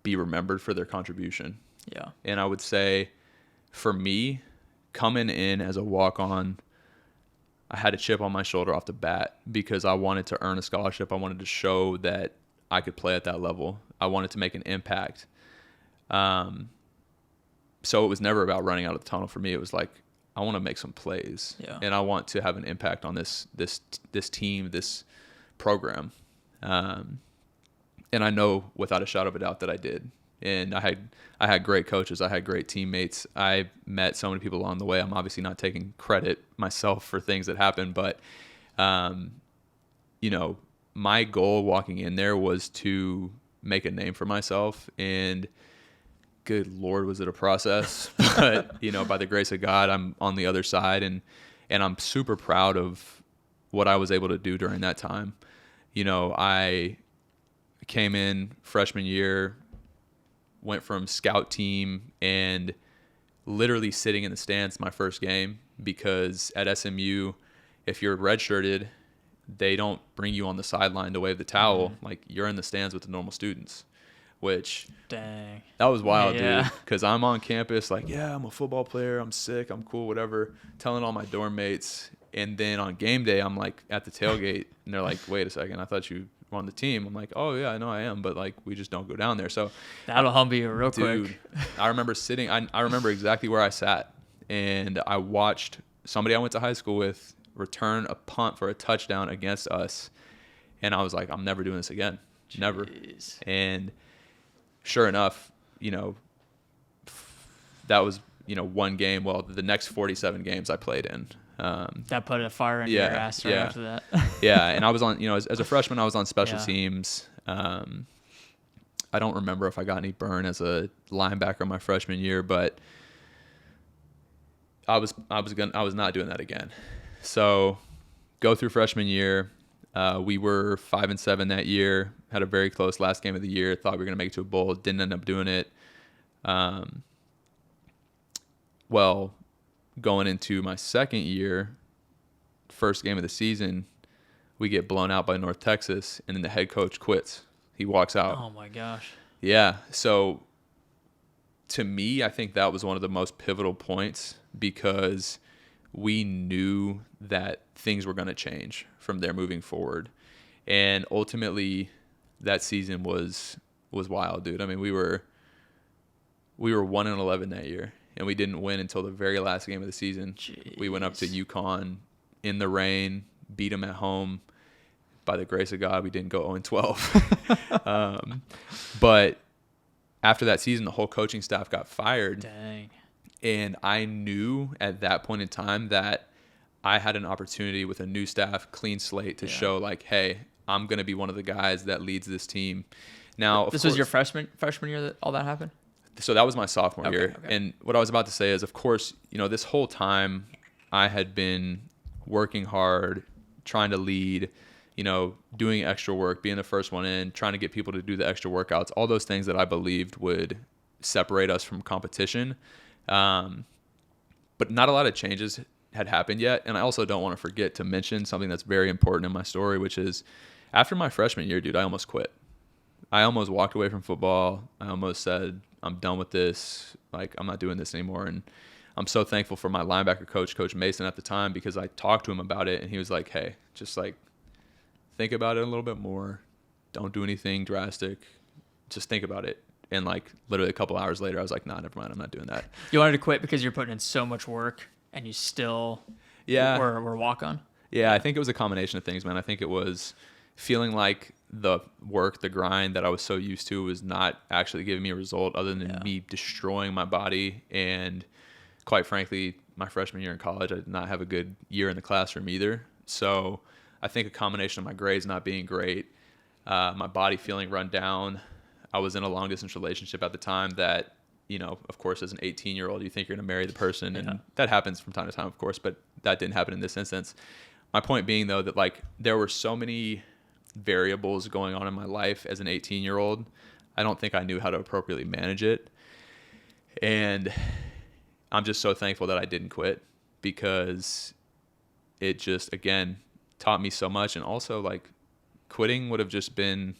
be remembered for their contribution. Yeah. And I would say for me, coming in as a walk-on, I had a chip on my shoulder off the bat because I wanted to earn a scholarship. I wanted to show that I could play at that level. I wanted to make an impact. So it was never about running out of the tunnel for me. It was like, I want to make some plays, and I want to have an impact on this team, this program. And I know without a shadow of a doubt that I did. And I had great coaches. I had great teammates. I met so many people along the way. I'm obviously not taking credit myself for things that happened, but my goal walking in there was to make a name for myself. And good Lord, was it a process? But by the grace of God, I'm on the other side, and I'm super proud of what I was able to do during that time. I came in freshman year, went from scout team and literally sitting in the stands my first game, because at SMU, if you're redshirted, they don't bring you on the sideline to wave the towel. Like, you're in the stands with the normal students, which dang, that was wild, dude. Because I'm on campus like, yeah, I'm a football player, I'm sick, I'm cool, whatever, telling all my dorm mates. And then on game day, I'm like at the tailgate, and they're like, wait a second, I thought you were on the team. I'm like, oh yeah, I know I am, but like, we just don't go down there. So that'll humble you real quick. I remember sitting, I remember exactly where I sat, and I watched somebody I went to high school with return a punt for a touchdown against us. And I was like, I'm never doing this again. Jeez. Never. And sure enough, that was, one game. Well, the next 47 games I played in. That put a fire in your ass right after that. Yeah, and I was on, as a freshman, I was on special teams. I don't remember if I got any burn as a linebacker my freshman year, but I was not doing that again. So go through freshman year. We were 5-7 that year. Had a very close last game of the year. Thought we were going to make it to a bowl. Didn't end up doing it. Well, going into my second year, first game of the season, we get blown out by North Texas, and then the head coach quits. He walks out. Oh my gosh. Yeah. So to me, I think that was one of the most pivotal points, because we knew that things were going to change from there moving forward. And ultimately, that season was wild, dude. I mean, we were 1-11 that year, and we didn't win until the very last game of the season. Jeez. We went up to UConn in the rain, beat them at home. By the grace of God, we didn't go 0-12. But after that season, the whole coaching staff got fired. Dang. And I knew at that point in time that I had an opportunity with a new staff, clean slate, to show like, hey, I'm going to be one of the guys that leads this team. Now, this was your freshman year that all that happened? So that was my sophomore year. Okay. And what I was about to say is, of course, this whole time I had been working hard, trying to lead, doing extra work, being the first one in, trying to get people to do the extra workouts, all those things that I believed would separate us from competition. But not a lot of changes had happened yet. And I also don't want to forget to mention something that's very important in my story, which is after my freshman year, dude, I almost quit. I almost walked away from football. I almost said, I'm done with this. Like, I'm not doing this anymore. And I'm so thankful for my linebacker coach, Coach Mason, at the time, because I talked to him about it and he was like, hey, just like think about it a little bit more. Don't do anything drastic. Just think about it. And like literally a couple hours later, I was like, nah, never mind. I'm not doing that. You wanted to quit because you're putting in so much work and you still were walk on? Yeah, I think it was a combination of things, man. I think it was feeling like the work, the grind that I was so used to was not actually giving me a result other than me destroying my body. And quite frankly, my freshman year in college, I did not have a good year in the classroom either. So I think a combination of my grades not being great, my body feeling run down. I was in a long distance relationship at the time that, of course, as an 18-year-old, you think you're going to marry the person. And that happens from time to time, of course, but that didn't happen in this instance. My point being, though, that like there were so many variables going on in my life as an 18-year-old. I don't think I knew how to appropriately manage it. And I'm just so thankful that I didn't quit, because it just, again, taught me so much. And also, like, quitting would have just been,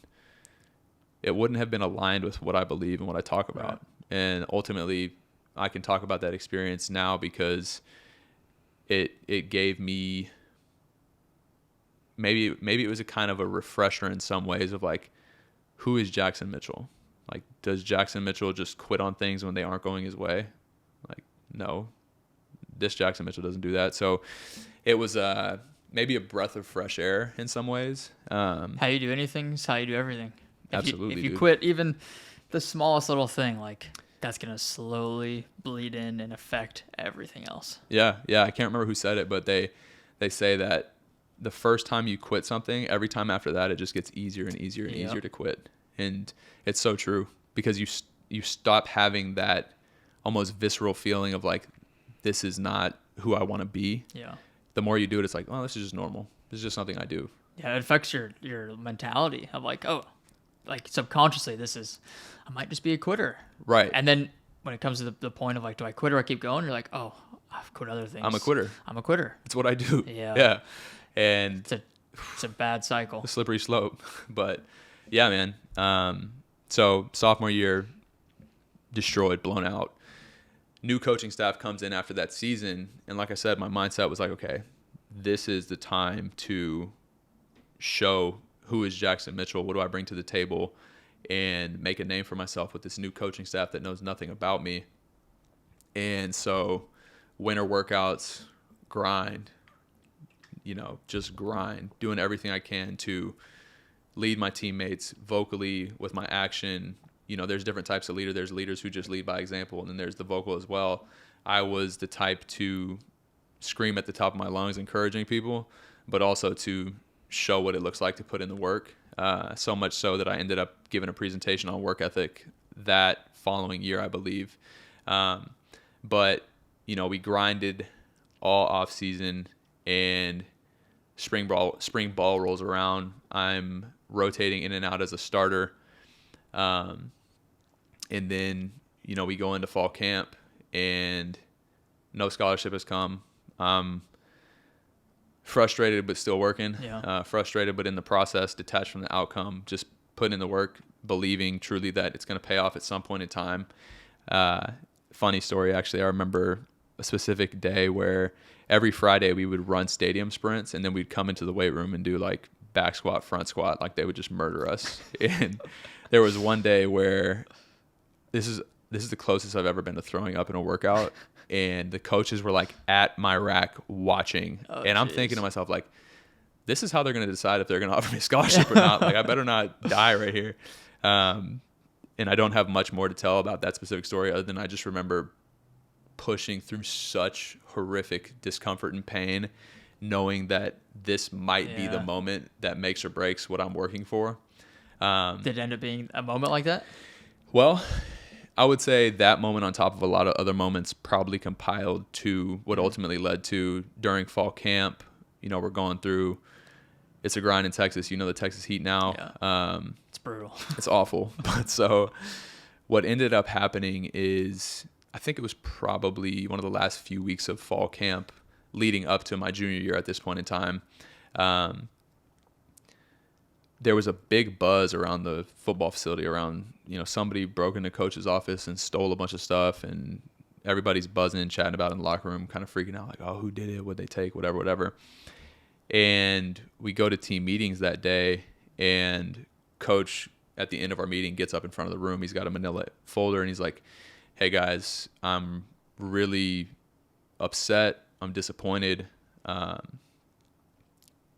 it wouldn't have been aligned with what I believe and what I talk about. Right. And ultimately, I can talk about that experience now because it gave me, maybe it was a kind of a refresher in some ways of like, who is Jackson Mitchell? Like, does Jackson Mitchell just quit on things when they aren't going his way? Like, no, this Jackson Mitchell doesn't do that. So it was maybe a breath of fresh air in some ways. How you do anything is how you do everything. Absolutely. If you quit even the smallest little thing, like, that's going to slowly bleed in and affect everything else. Yeah. I can't remember who said it, but they say that the first time you quit something, every time after that, it just gets easier and easier and easier to quit. And it's so true, because you stop having that almost visceral feeling of like, this is not who I want to be. Yeah. The more you do it, it's like, oh, this is just normal. This is just something I do. Yeah, it affects your mentality of like, oh, like subconsciously, I might just be a quitter. Right. And then when it comes to the point of like, do I quit or I keep going? You're like, oh, I've quit other things. I'm a quitter. It's what I do. Yeah. And it's a bad cycle. A slippery slope. But yeah, man. So sophomore year, destroyed, blown out. New coaching staff comes in after that season. And like I said, my mindset was like, okay, this is the time to show who is Jackson Mitchell, what do I bring to the table, and make a name for myself with this new coaching staff that knows nothing about me. And so winter workouts, grind, just grind, doing everything I can to lead my teammates vocally with my action. There's different types of leaders. There's leaders who just lead by example, and then there's the vocal as well. I was the type to scream at the top of my lungs, encouraging people, but also to show what it looks like to put in the work. So much so that I ended up giving a presentation on work ethic that following year, I believe. But we grinded all off season, and spring ball rolls around. I'm rotating in and out as a starter. And then, we go into fall camp and no scholarship has come. Frustrated, but still working. Yeah. Frustrated, but in the process, detached from the outcome, just putting in the work, believing truly that it's going to pay off at some point in time. Funny story, actually. I remember a specific day where every Friday we would run stadium sprints, and then we'd come into the weight room and do like back squat, front squat, like they would just murder us. And there was one day where this is the closest I've ever been to throwing up in a workout. And the coaches were like at my rack watching. And I'm thinking to myself, like, this is how they're going to decide if they're going to offer me a scholarship or not. Like, I better not die right here. And I don't have much more to tell about that specific story other than I just remember pushing through such horrific discomfort and pain, knowing that this might be the moment that makes or breaks what I'm working for. Did it end up being a moment like that? Well, I would say that moment on top of a lot of other moments probably compiled to what ultimately led to during fall camp. You know, we're going through, it's a grind in Texas. You know the Texas heat now. Yeah. It's brutal. It's awful. But so what ended up happening is, I think it was probably one of the last few weeks of fall camp leading up to my junior year at this point in time. There was a big buzz around the football facility around, you know, somebody broke into coach's office and stole a bunch of stuff, and everybody's buzzing, chatting about it in the locker room, kind of freaking out, like, oh, who did it? What'd they take? Whatever. And we go to team meetings that day, and coach at the end of our meeting gets up in front of the room. He's got a manila folder, and he's like, hey guys, I'm really upset. I'm disappointed.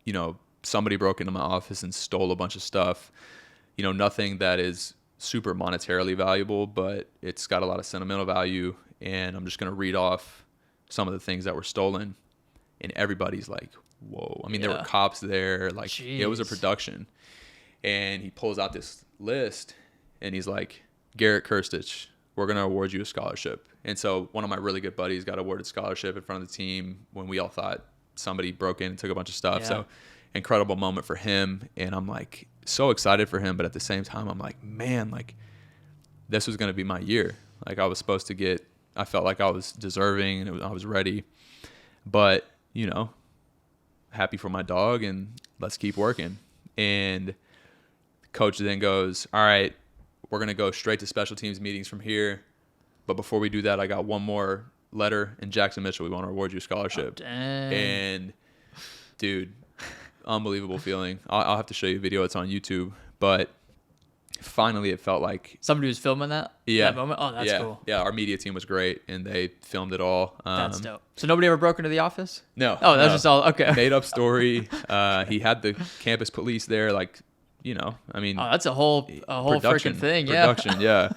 You know, somebody broke into my office and stole a bunch of stuff. You know, nothing that is super monetarily valuable, but it's got a lot of sentimental value. And I'm just going to read off some of the things that were stolen. And everybody's like, whoa. I mean, there were cops there. Like, it was a production. And he pulls out this list, and he's like, Garrett Kirstich, we're going to award you a scholarship. And so one of my really good buddies got awarded scholarship in front of the team when we all thought somebody broke in and took a bunch of stuff. So incredible moment for him. And I'm like so excited for him. But at the same time, I'm like, man, like this was going to be my year. Like I was supposed to get, I felt like I was deserving and I was ready. But, you know, happy for my dog and let's keep working. And coach then goes, all right, we're going to go straight to special teams meetings from here. But before we do that, I got one more letter. And Jackson Mitchell, we want to award you a scholarship. Oh, dang. And dude, unbelievable feeling. I'll have to show you a video. It's on YouTube. But finally, it felt like somebody was filming that moment. Oh, that's cool. Yeah, our media team was great, and they filmed it all. That's dope. So nobody ever broke into the office? No. Oh, that's just all okay. Made up story. He had the campus police there, like, you know. I mean, oh, that's a whole freaking thing. Yeah.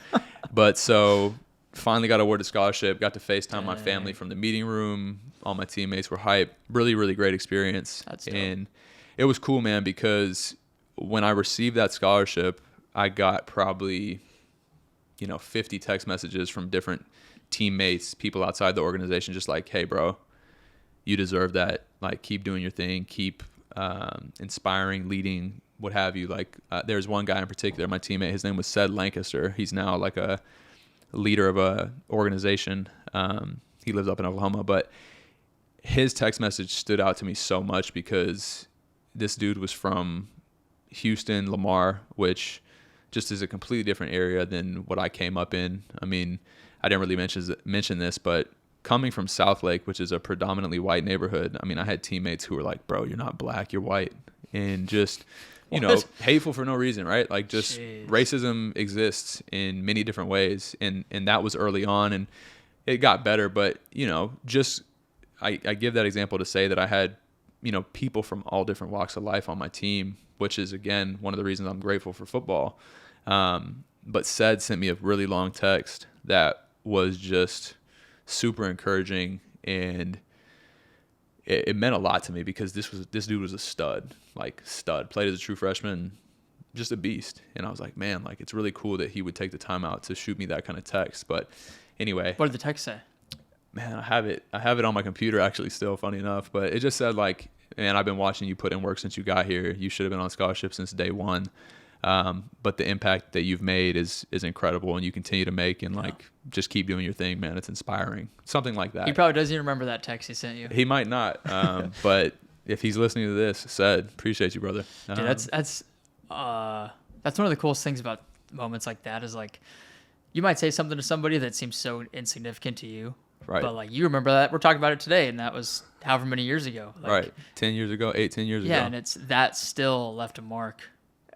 But so finally got awarded scholarship. Got to FaceTime my family from the meeting room. All my teammates were hyped. Really, really great experience. That's dope. And it was cool, man, because when I received that scholarship, I got probably, 50 text messages from different teammates, people outside the organization, just like, hey, bro, you deserve that. Like, keep doing your thing. Keep inspiring, leading, what have you. Like, there's one guy in particular, my teammate, his name was Ced Lancaster. He's now like a leader of a organization. He lives up in Oklahoma, but his text message stood out to me so much because this dude was from Houston, Lamar, which just is a completely different area than what I came up in. I mean, I didn't really mention this, but coming from Southlake, which is a predominantly white neighborhood, I mean, I had teammates who were like, bro, you're not black, you're white. And just, hateful for no reason, right? Like just racism exists in many different ways. And that was early on and it got better. But, I give that example to say that I had, people from all different walks of life on my team, which is, again, one of the reasons I'm grateful for football. But Ced sent me a really long text that was just super encouraging, and it meant a lot to me because this dude was a stud, played as a true freshman, just a beast. And I was like, man, like it's really cool that he would take the time out to shoot me that kind of text. But anyway, what did the text say? Man, I have it on my computer actually still, funny enough, but it just said like, man, I've been watching you put in work since you got here. You should have been on scholarship since day one. But the impact that you've made is incredible, and you continue to make, and just keep doing your thing, man. It's inspiring. Something like that. He probably doesn't even remember that text he sent you. He might not. But if he's listening to this, Ced, appreciate you, brother. Dude, that's one of the coolest things about moments like that is like, you might say something to somebody that seems so insignificant to you. Right. But like you remember that we're talking about it today, and that was however many years ago. Right. 10 years ago, 10 years ago. Yeah, and that still left a mark.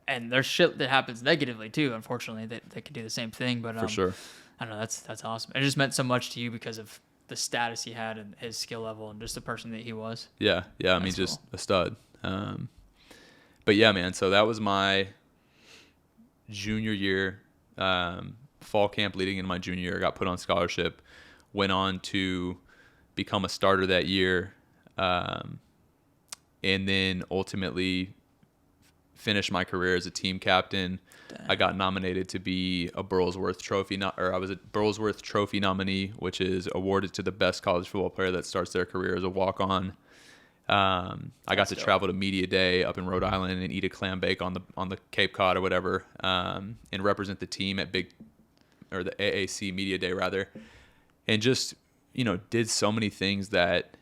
And there's shit that happens negatively too, unfortunately, that could do the same thing. But for sure. I don't know, that's awesome. It just meant so much to you because of the status he had and his skill level and just the person that he was. Yeah. I mean, just cool. A stud. But yeah, man. So that was my junior year, fall camp leading into my junior year. I got put on scholarship. went on to become a starter that year, and then ultimately finished my career as a team captain. Dang. I got nominated to be a Burlsworth Trophy, I was a Burlsworth Trophy nominee, which is awarded to the best college football player that starts their career as a walk-on. I got to travel to Media Day up in Rhode Island and eat a clam bake on the Cape Cod or whatever, and represent the team at the AAC Media Day rather, and just, you know, did so many things that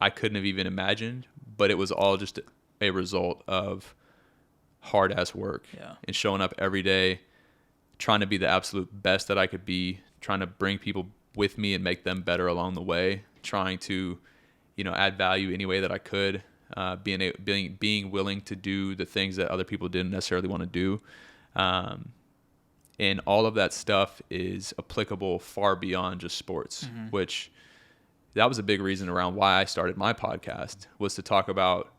I couldn't have even imagined, but it was all just a result of hard ass work and showing up every day, trying to be the absolute best that I could be, trying to bring people with me and make them better along the way, trying to, you know, add value any way that I could, being willing to do the things that other people didn't necessarily want to do. And all of that stuff is applicable far beyond just sports, which that was a big reason around why I started my podcast, was to talk about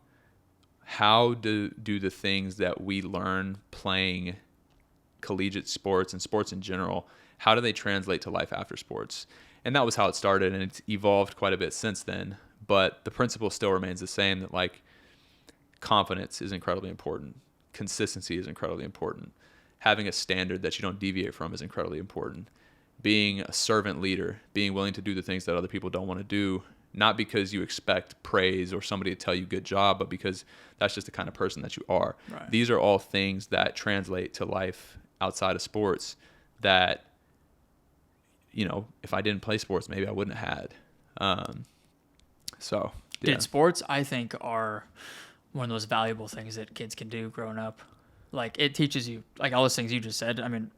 how do the things that we learn playing collegiate sports and sports in general, how do they translate to life after sports? And that was how it started, and it's evolved quite a bit since then. But the principle still remains the same, that like confidence is incredibly important. Consistency is incredibly important. Having a standard that you don't deviate from is incredibly important. Being a servant leader, being willing to do the things that other people don't want to do, not because you expect praise or somebody to tell you good job, but because that's just the kind of person that you are. Right. These are all things that translate to life outside of sports that, you know, if I didn't play sports, maybe I wouldn't have had. So, yeah. Dude, sports, I think, are one of those valuable things that kids can do growing up. Like, it teaches you, like, all those things you just said. I mean,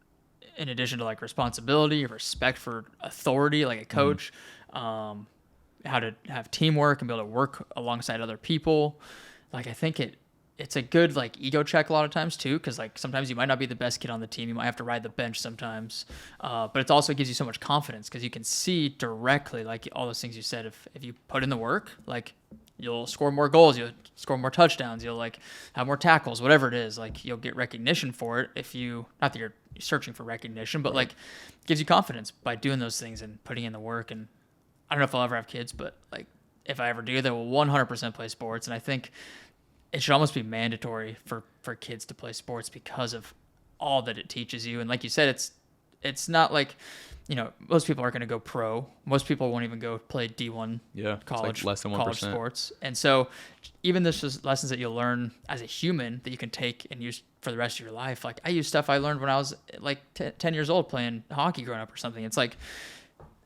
in addition to, like, responsibility, respect for authority, like a coach, how to have teamwork and be able to work alongside other people. Like, I think it's a good, like, ego check a lot of times, too, because, like, sometimes you might not be the best kid on the team. You might have to ride the bench sometimes. But it also gives you so much confidence because you can see directly, like, all those things you said. If you put in the work, like, you'll score more goals, you'll score more touchdowns, you'll, like, have more tackles, whatever it is. Like, you'll get recognition for it if you, not that you're searching for recognition, but, like, it gives you confidence by doing those things and putting in the work. And I don't know if I'll ever have kids, but, like, if I ever do, they will 100% play sports. And I think it should almost be mandatory for kids to play sports because of all that it teaches you. And like you said, it's not like, you know, most people aren't going to go pro. Most people won't even go play D1 college, like less than 1%. College sports. And so even this is lessons that you'll learn as a human that you can take and use for the rest of your life. Like, I use stuff I learned when I was like 10 years old playing hockey growing up or something. It's like,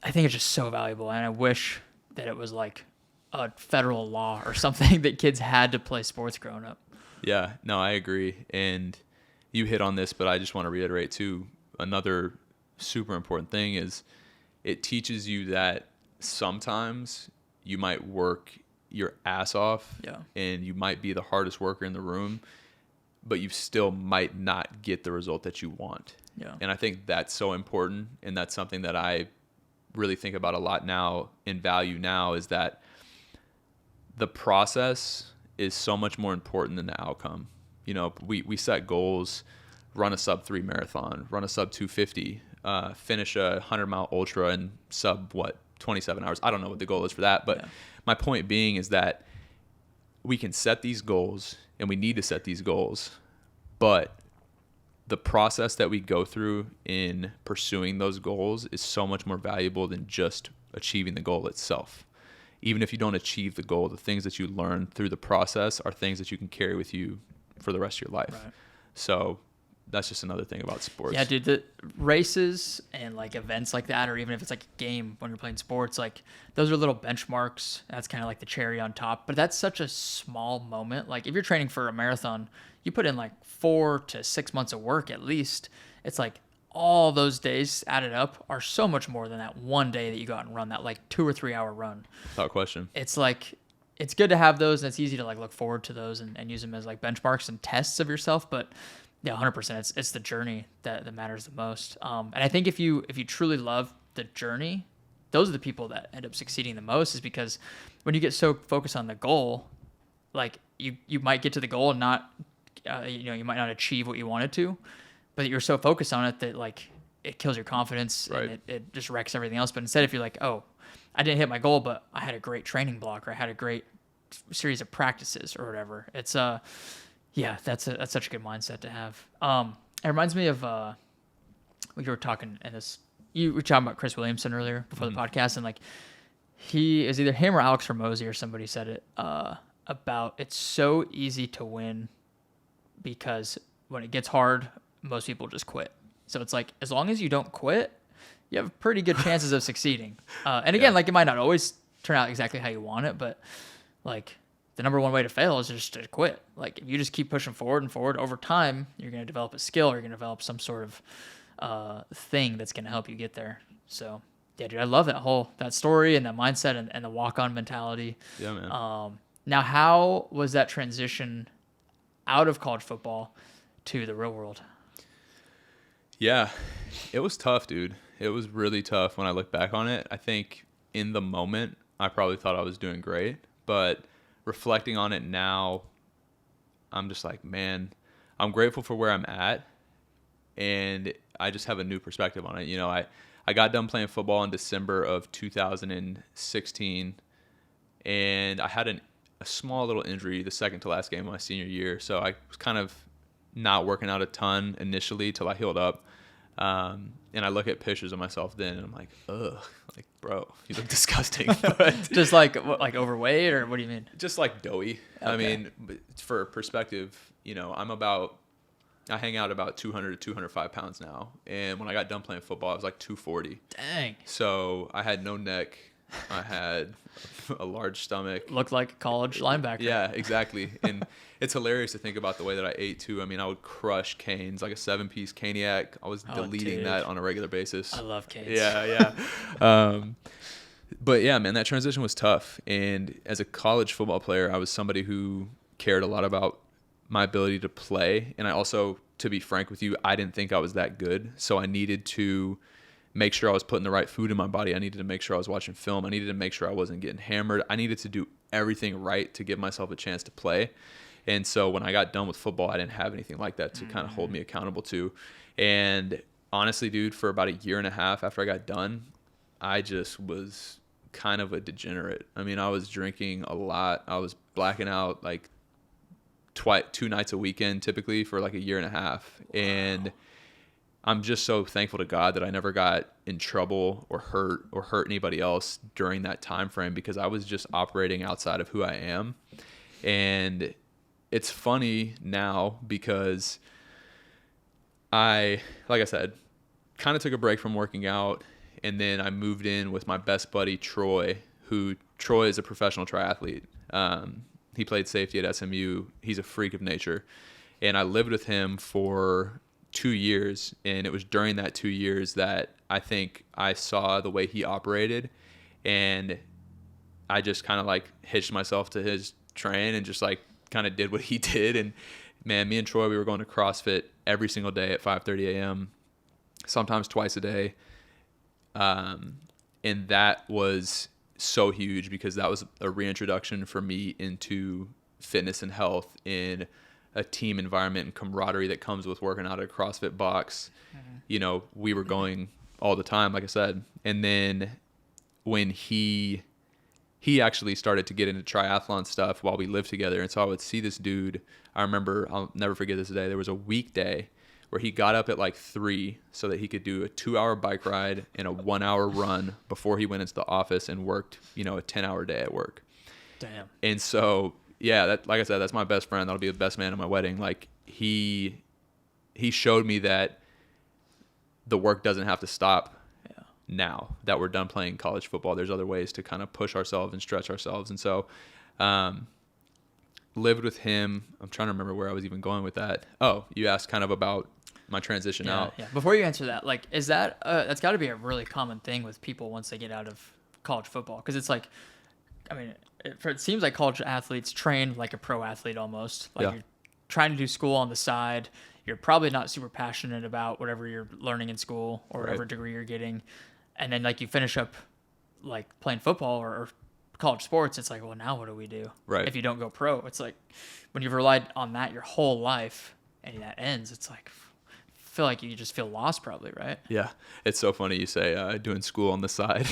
I think it's just so valuable. And I wish that it was like a federal law or something that kids had to play sports growing up. Yeah, no, I agree. And you hit on this, but I just want to reiterate too, another super important thing is it teaches you that sometimes you might work your ass off and you might be the hardest worker in the room, but you still might not get the result that you want. Yeah. And I think that's so important. And that's something that I really think about a lot now and value now, is that the process is so much more important than the outcome. You know, we set goals, run a sub 3 marathon, run a sub 250, finish a 100-mile ultra in sub 27 hours. I don't know what the goal is for that, but my point being is that we can set these goals and we need to set these goals, but the process that we go through in pursuing those goals is so much more valuable than just achieving the goal itself. Even if you don't achieve the goal, the things that you learn through the process are things that you can carry with you for the rest of your life. Right. So that's just another thing about sports. Yeah, dude, the races and like events like that, or even if it's like a game when you're playing sports, like those are little benchmarks. That's kind of like the cherry on top. But that's such a small moment. Like if you're training for a marathon, you put in like 4 to 6 months of work at least. It's like all those days added up are so much more than that one day that you go out and run that like 2 or 3 hour run. Without question. It's like, it's good to have those, and it's easy to like look forward to those and use them as like benchmarks and tests of yourself. But yeah, 100%. It's the journey that matters the most. And I think if you truly love the journey, those are the people that end up succeeding the most, is because when you get so focused on the goal, like you might get to the goal and not, you might not achieve what you wanted to, but you're so focused on it that like it kills your confidence Right. and it just wrecks everything else. But instead, if you're like, oh, I didn't hit my goal, but I had a great training block, or I had a great series of practices or whatever. It's yeah, that's such a good mindset to have. It reminds me of we were talking and you were talking about Chris Williamson earlier before the podcast, and like he is either him or Alex Hormozy or somebody said it about it's so easy to win because when it gets hard, most people just quit. So it's like as long as you don't quit, you have pretty good chances of succeeding. And again, like it might not always turn out exactly how you want it, but like the number one way to fail is just to quit. Like if you just keep pushing forward and forward over time, you're going to develop a skill, or you're going to develop some sort of thing that's going to help you get there. So yeah, dude, I love that story and that mindset and the walk-on mentality. Yeah, man. Now, how was that transition out of college football to the real world? Yeah, it was tough, dude. It was really tough when I look back on it. I think in the moment, I probably thought I was doing great, but reflecting on it now, I'm just like, man, I'm grateful for where I'm at, and I just have a new perspective on it. You know, I got done playing football in December of 2016, and I had a small little injury the second to last game of my senior year, so I was kind of not working out a ton initially till I healed up. And I look at pictures of myself then, and I'm like, ugh, like, bro, you look disgusting. But Just like overweight, or what do you mean? just like doughy. Okay. I mean, for perspective, you know, I hang out about 200 to 205 pounds now. And when I got done playing football, I was like 240. Dang. So I had no neck. I had a large stomach. Looked like a college linebacker. Yeah, exactly. And it's hilarious to think about the way that I ate too. I mean, I would crush canes, like a 7-piece caniac. I was deleting dude. that on a regular basis. I love canes. Yeah, yeah. But yeah, man, that transition was tough. And as a college football player, I was somebody who cared a lot about my ability to play. And I also, to be frank with you, I didn't think I was that good. So I needed to make sure I was putting the right food in my body. I needed to make sure I was watching film. I needed to make sure I wasn't getting hammered. I needed to do everything right to give myself a chance to play. And so when I got done with football, I didn't have anything like that to kind of hold me accountable to. And honestly, dude, for about a year and a half after I got done, I just was kind of a degenerate. I mean, I was drinking a lot. I was blacking out like 2 nights a weekend typically for like a year and a half. Wow. And I'm just so thankful to God that I never got in trouble or hurt anybody else during that time frame, because I was just operating outside of who I am. And it's funny now because like I said, kind of took a break from working out, and then I moved in with my best buddy Troy is a professional triathlete. He played safety at SMU. He's a freak of nature. And I lived with him for 2 years, and it was during that 2 years that I think I saw the way he operated, and I just kind of like hitched myself to his train and just like kind of did what he did. And man, me and Troy, we were going to CrossFit every single day at 5:30 a.m., sometimes twice a day. And that was so huge because that was a reintroduction for me into fitness and health in a team environment and camaraderie that comes with working out at a CrossFit box. Mm-hmm. You know, we were going all the time, like I said. And then when he actually started to get into triathlon stuff while we lived together. And so I would see this dude. I remember, I'll never forget this day. There was a weekday where he got up at like 3 so that he could do a 2-hour bike ride and a 1-hour run before he went into the office and worked, you know, a 10-hour day at work. Damn. And so, yeah, that, like I said, that's my best friend. That'll be the best man at my wedding. Like he showed me that the work doesn't have to stop. Now that we're done playing college football, there's other ways to kind of push ourselves and stretch ourselves. And so, lived with him. I'm trying to remember where I was even going with that. Oh, you asked kind of about my transition out. Yeah. Before you answer that, like, is that, that's gotta be a really common thing with people once they get out of college football. Cause it's like, I mean, it seems like college athletes train like a pro athlete almost. Like you're trying to do school on the side. You're probably not super passionate about whatever you're learning in school or whatever degree you're getting. And then like you finish up like playing football or college sports, it's like, well, now what do we do? Right. If you don't go pro, it's like when you've relied on that your whole life and that ends, it's like, feel like you just feel lost probably, right? Yeah. It's so funny you say doing school on the side.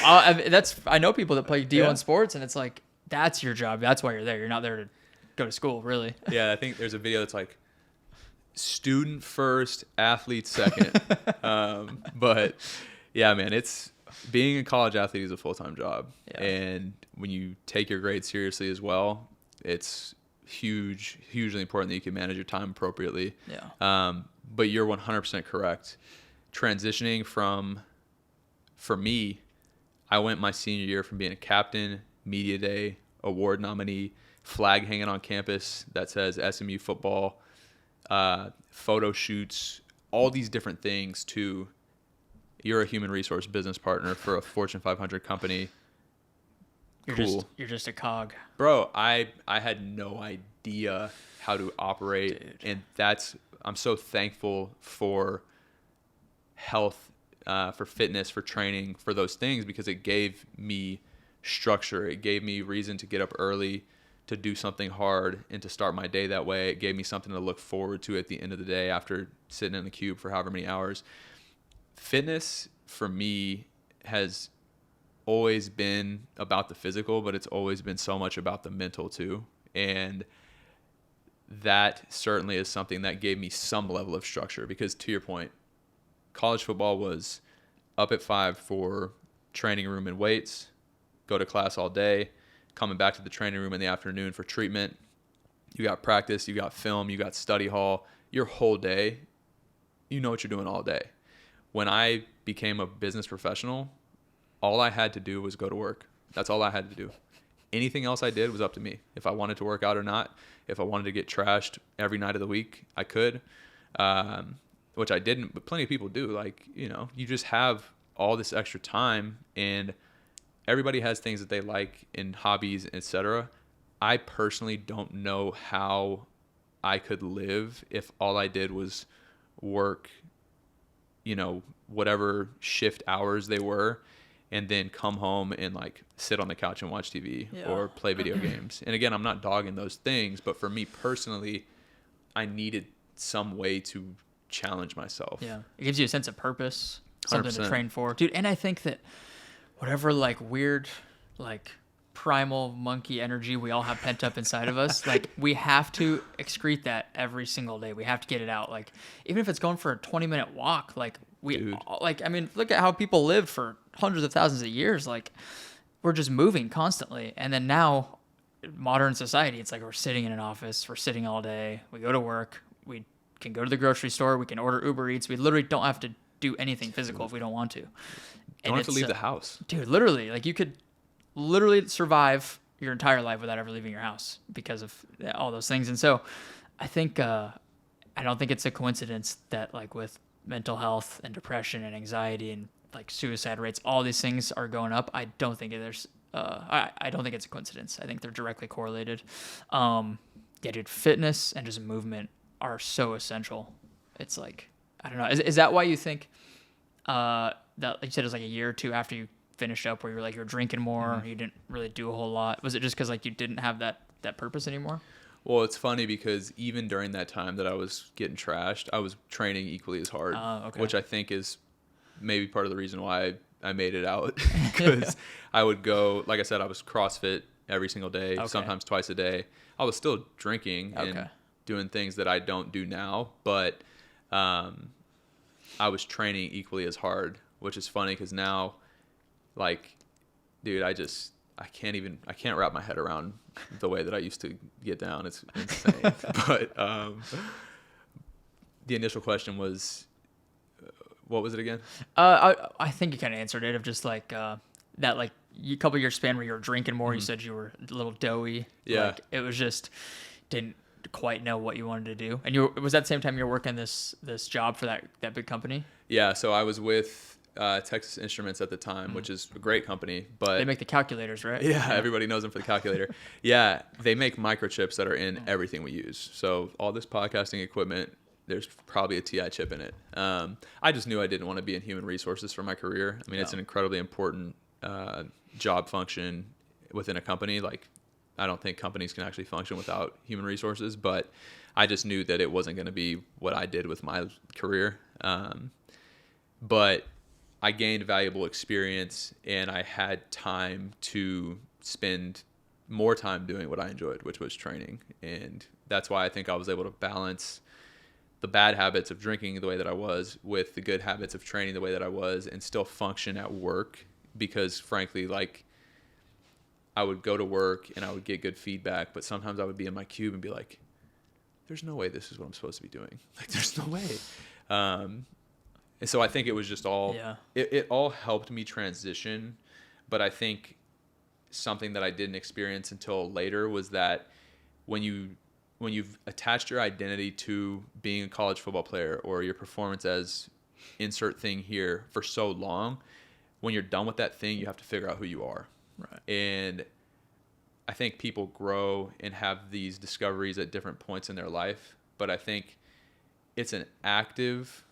I know people that play D1 sports, and it's like, that's your job. That's why you're there. You're not there to go to school, really. Yeah, I think there's a video that's like student first, athlete second. But yeah, man, it's being a college athlete is a full-time job. Yeah. And when you take your grades seriously as well, it's hugely important that you can manage your time appropriately. Yeah. But you're 100% correct. Transitioning for me, I went my senior year from being a captain, media day, award nominee, flag hanging on campus that says SMU football, photo shoots, all these different things, to you're a human resource business partner for a Fortune 500 company. You're just a cog. Bro, I had no idea how to operate. Dude. And I'm so thankful for health, for fitness, for training, for those things, because it gave me structure. It gave me reason to get up early, to do something hard, and to start my day that way. It gave me something to look forward to at the end of the day after sitting in the cube for however many hours. Fitness for me has always been about the physical, but it's always been so much about the mental too. And that certainly is something that gave me some level of structure, because to your point, college football was up at 5 for training room and weights, go to class all day, coming back to the training room in the afternoon for treatment. You got practice, you got film, you got study hall. Your whole day, you know what you're doing all day. When I became a business professional, all I had to do was go to work. That's all I had to do. Anything else I did was up to me. If I wanted to work out or not, if I wanted to get trashed every night of the week, I could, which I didn't, but plenty of people do. Like, you just have all this extra time, and everybody has things that they like in hobbies, etc. I personally don't know how I could live if all I did was work, whatever shift hours they were, and then come home and like sit on the couch and watch TV or play video games. And again, I'm not dogging those things, but for me personally, I needed some way to challenge myself. Yeah. It gives you a sense of purpose, something 100%. to train for. Dude, and I think that whatever like weird, like primal monkey energy we all have pent up inside of us, like we have to excrete that every single day. We have to get it out. Like even if it's going for a 20-minute walk, like look at how people lived for hundreds of thousands of years. Like we're just moving constantly. And then now modern society, it's like we're sitting in an office, we're sitting all day, we go to work, we can go to the grocery store, we can order Uber Eats. We literally don't have to do anything physical if we don't want to. Don't have to leave the house. Dude, literally, like you could literally survive your entire life without ever leaving your house because of all those things. And so I think, I don't think it's a coincidence that like with mental health and depression and anxiety and like suicide rates, all these things are going up. I don't think there's, I don't think it's a coincidence. I think they're directly correlated. Dude, fitness and just movement are so essential. It's like, I don't know. Is that why you think, that like you said, it was like a year or two after you finished up where you're drinking more, you didn't really do a whole lot? Was it just because like you didn't have that purpose anymore? Well, it's funny because even during that time that I was getting trashed, I was training equally as hard, which I think is maybe part of the reason why I made it out, because I would go, like I said, I was CrossFit every single day, sometimes twice a day. I was still drinking and doing things that I don't do now, but I was training equally as hard, which is funny because now, like, dude, I can't wrap my head around the way that I used to get down. It's insane. But the initial question was, what was it again? I think you kind of answered it, of just like that, like a couple year span where you were drinking more. You said you were a little doughy. Yeah. Like, it was just didn't quite know what you wanted to do. And was that the same time you were working this job for that big company? Yeah. So I was with Texas Instruments at the time, which is a great company, but they make the calculators, right? Yeah, everybody knows them for the calculator. Yeah, they make microchips that are in everything we use. So all this podcasting equipment, there's probably a TI chip in it. I just knew I didn't want to be in human resources for my career. I mean, it's an incredibly important job function within a company. Like, I don't think companies can actually function without human resources, but I just knew that it wasn't going to be what I did with my career. But I gained valuable experience, and I had time to spend more time doing what I enjoyed, which was training. And that's why I think I was able to balance the bad habits of drinking the way that I was with the good habits of training the way that I was, and still function at work. Because frankly, like, I would go to work and I would get good feedback, but sometimes I would be in my cube and be like, there's no way this is what I'm supposed to be doing. Like, there's no way. And so I think it was just all, it all helped me transition. But I think something that I didn't experience until later was that when you've attached your identity to being a college football player, or your performance as insert thing here, for so long, when you're done with that thing, you have to figure out who you are. Right. And I think people grow and have these discoveries at different points in their life, but I think it's an active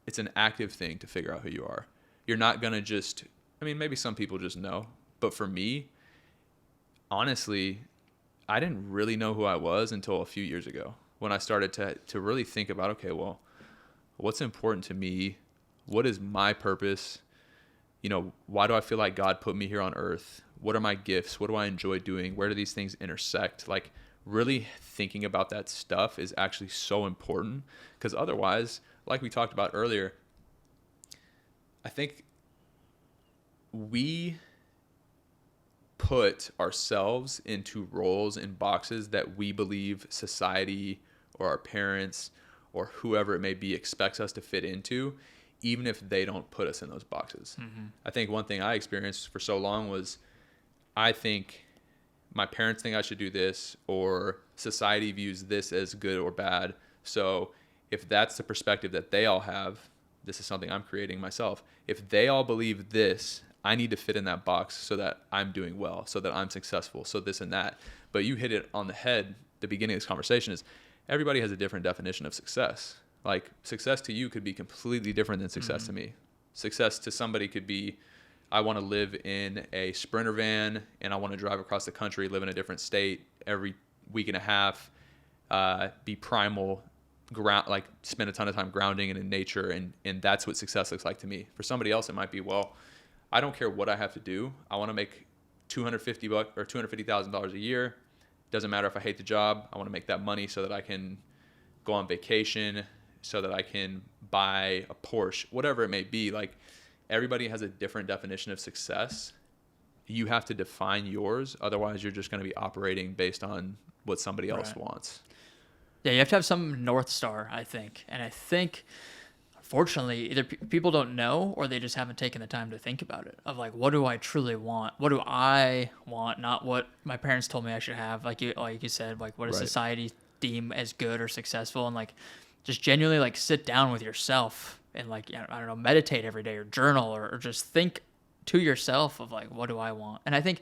thing to figure out who you are. You're not going to just, I mean, maybe some people just know, but for me, honestly, I didn't really know who I was until a few years ago, when I started to really think about, okay, well, what's important to me? What is my purpose? You know, why do I feel like God put me here on earth? What are my gifts? What do I enjoy doing? Where do these things intersect? Like, really thinking about that stuff is actually so important, because otherwise, like we talked about earlier, I think we put ourselves into roles and boxes that we believe society or our parents or whoever it may be expects us to fit into, even if they don't put us in those boxes. Mm-hmm. I think one thing I experienced for so long was, I think my parents think I should do this, or society views this as good or bad. So if that's the perspective that they all have, this is something I'm creating myself. If they all believe this, I need to fit in that box so that I'm doing well, so that I'm successful, so this and that. But you hit it on the head. The beginning of this conversation is, everybody has a different definition of success. Like, success to you could be completely different than success to me. Success to somebody could be, I want to live in a Sprinter van and I want to drive across the country, live in a different state every week and a half, be primal, like spend a ton of time grounding and in nature. And that's what success looks like to me. For somebody else, it might be, well, I don't care what I have to do. I want to make $250 or $250,000 a year. Doesn't matter if I hate the job. I want to make that money so that I can go on vacation, so that I can buy a Porsche, whatever it may be. Like, everybody has a different definition of success. You have to define yours. Otherwise, you're just going to be operating based on what somebody else wants. Yeah, you have to have some North Star, I think. And I think, unfortunately, either people don't know, or they just haven't taken the time to think about it. Of like, what do I truly want? What do I want? Not what my parents told me I should have. Like you said, like, what does society deem as good or successful? And like, just genuinely like sit down with yourself and like, I don't know, meditate every day, or journal, or just think to yourself of like, what do I want? And I think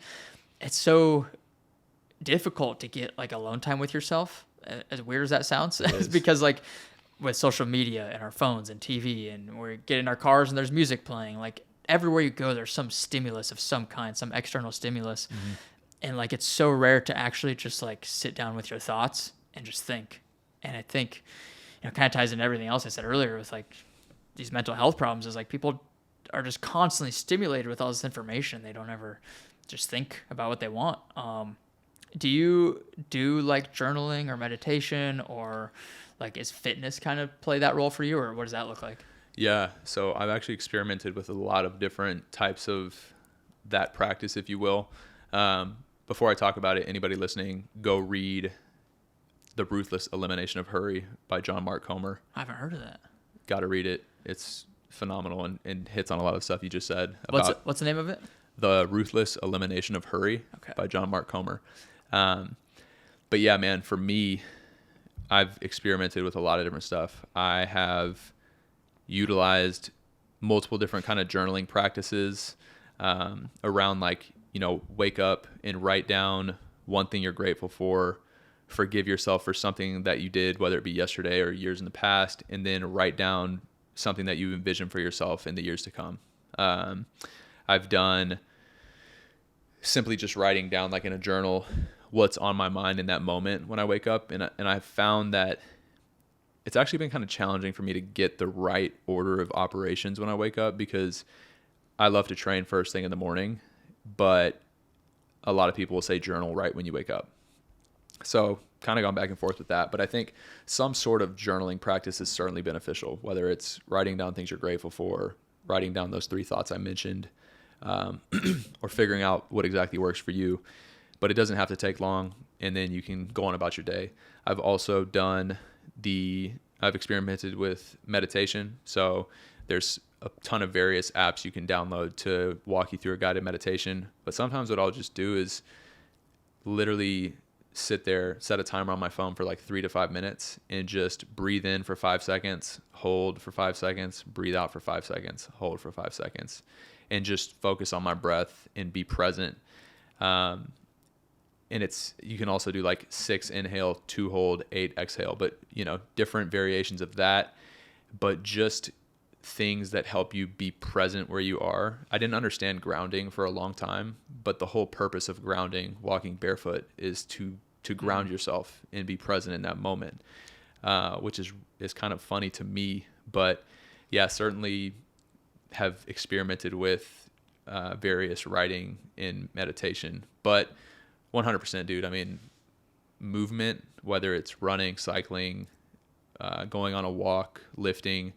it's so difficult to get like alone time with yourself, as weird as that sounds. It's because like, with social media and our phones and TV, and we get in our cars and there's music playing, like everywhere you go, there's some stimulus of some kind, some external stimulus. Mm-hmm. And like, it's so rare to actually just like sit down with your thoughts and just think. And I think, kind of ties into everything else I said earlier with like these mental health problems, is like, people are just constantly stimulated with all this information. They don't ever just think about what they want. Do you do like journaling or meditation, or like, is fitness kind of play that role for you, or what does that look like? Yeah. So I've actually experimented with a lot of different types of that practice, if you will. Before I talk about it, anybody listening, go read The Ruthless Elimination of Hurry by John Mark Comer. I haven't heard of that. Got to read it. It's phenomenal and hits on a lot of stuff you just said. What's the name of it? The Ruthless Elimination of Hurry by John Mark Comer. But yeah, man, for me, I've experimented with a lot of different stuff. I have utilized multiple different kind of journaling practices around like, wake up and write down one thing you're grateful for, forgive yourself for something that you did, whether it be yesterday or years in the past, and then write down something that you envision for yourself in the years to come. I've done simply just writing down, like in a journal, what's on my mind in that moment when I wake up. And I found that it's actually been kind of challenging for me to get the right order of operations when I wake up, because I love to train first thing in the morning, but a lot of people will say journal right when you wake up. So kind of gone back and forth with that. But I think some sort of journaling practice is certainly beneficial, whether it's writing down things you're grateful for, writing down those 3 thoughts I mentioned, or figuring out what exactly works for you. But it doesn't have to take long, and then you can go on about your day. I've also I've experimented with meditation. So there's a ton of various apps you can download to walk you through a guided meditation. But sometimes what I'll just do is literally sit there, set a timer on my phone for like 3 to 5 minutes, and just breathe in for 5 seconds, hold for 5 seconds, breathe out for 5 seconds, hold for 5 seconds, and just focus on my breath and be present. And you can also do like 6 inhale, 2 hold, 8 exhale, but different variations of that, but just things that help you be present where you are. I didn't understand grounding for a long time, but the whole purpose of grounding, walking barefoot, is to ground yourself and be present in that moment, which is kind of funny to me. But yeah, certainly have experimented with various writing and meditation. But 100%, dude. I mean, movement, whether it's running, cycling, going on a walk, lifting,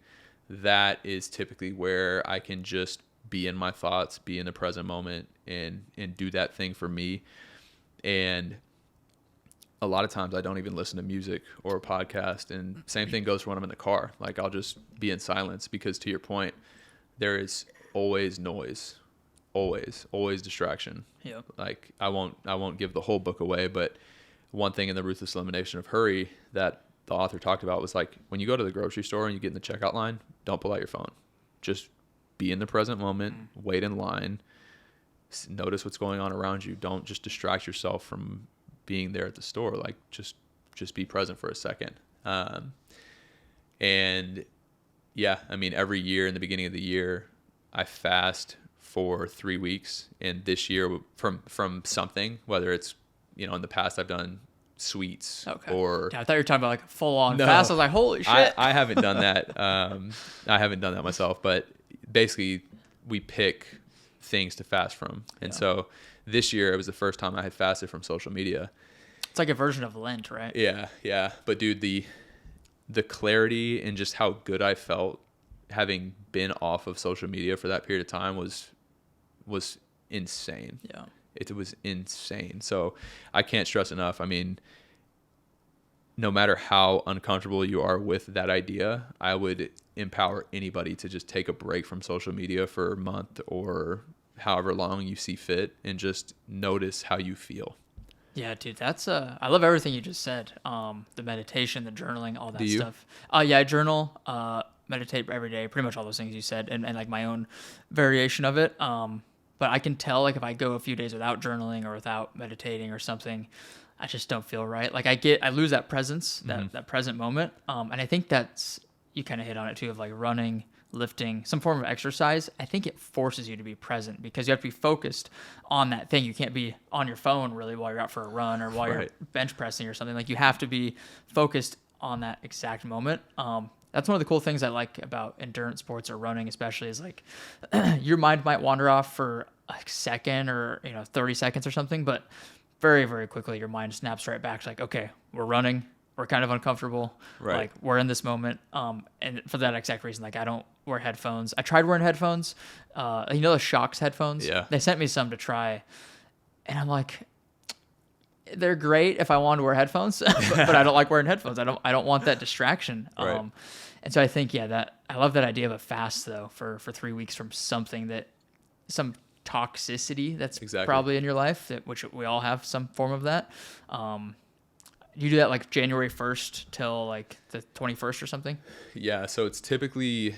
that is typically where I can just be in my thoughts, be in the present moment, and do that thing for me. And a lot of times I don't even listen to music or a podcast. And same thing goes for when I'm in the car. Like, I'll just be in silence, because to your point, there is always noise, always distraction. Yep. Like, I won't give the whole book away, but one thing in the Ruthless Elimination of Hurry that the author talked about was, like, when you go to the grocery store and you get in the checkout line, don't pull out your phone. Just be in the present moment, wait in line, notice what's going on around you. Don't just distract yourself from being there at the store. Like, just be present for a second. And yeah, I mean, every year in the beginning of the year, I fast for 3 weeks. And this year from something, whether it's, in the past I've done sweets, or I thought you were talking about like a full on fast. I was like, holy shit. I haven't done that. I haven't done that myself, but basically we pick things to fast from. And so this year it was the first time I had fasted from social media. It's like a version of Lent, right? Yeah. But dude, the clarity and just how good I felt having been off of social media for that period of time was insane. Yeah. It was insane. So I can't stress enough. I mean, no matter how uncomfortable you are with that idea, I would empower anybody to just take a break from social media for a month or however long you see fit, and just notice how you feel. Yeah, dude, that's I love everything you just said. The meditation, the journaling, all that Do you? stuff. Yeah, I journal, meditate every day, pretty much all those things you said, and like my own variation of it. But I can tell, like, if I go a few days without journaling or without meditating or something, I just don't feel right. Like, I lose that presence, that present moment. And I think you kind of hit on it too, of like running, lifting, some form of exercise. I think it forces you to be present, because you have to be focused on that thing. You can't be on your phone really while you're out for a run or while you're bench pressing or something. Like, you have to be focused on that exact moment. That's one of the cool things I like about endurance sports or running, especially, is like your mind might wander off for a second or 30 seconds or something, but very, very quickly your mind snaps right back. It's like, okay, we're running, we're kind of uncomfortable, like we're in this moment. And for that exact reason, like, I don't wear headphones. I tried wearing headphones, the Shocks headphones. Yeah. They sent me some to try, and I'm like, they're great if I want to wear headphones, but I don't like wearing headphones. I don't want that distraction. And so I think, that I love that idea of a fast though, for 3 weeks from something some toxicity that's probably in your life, which we all have some form of that. You do that like January 1st till like the 21st or something? Yeah. So it's typically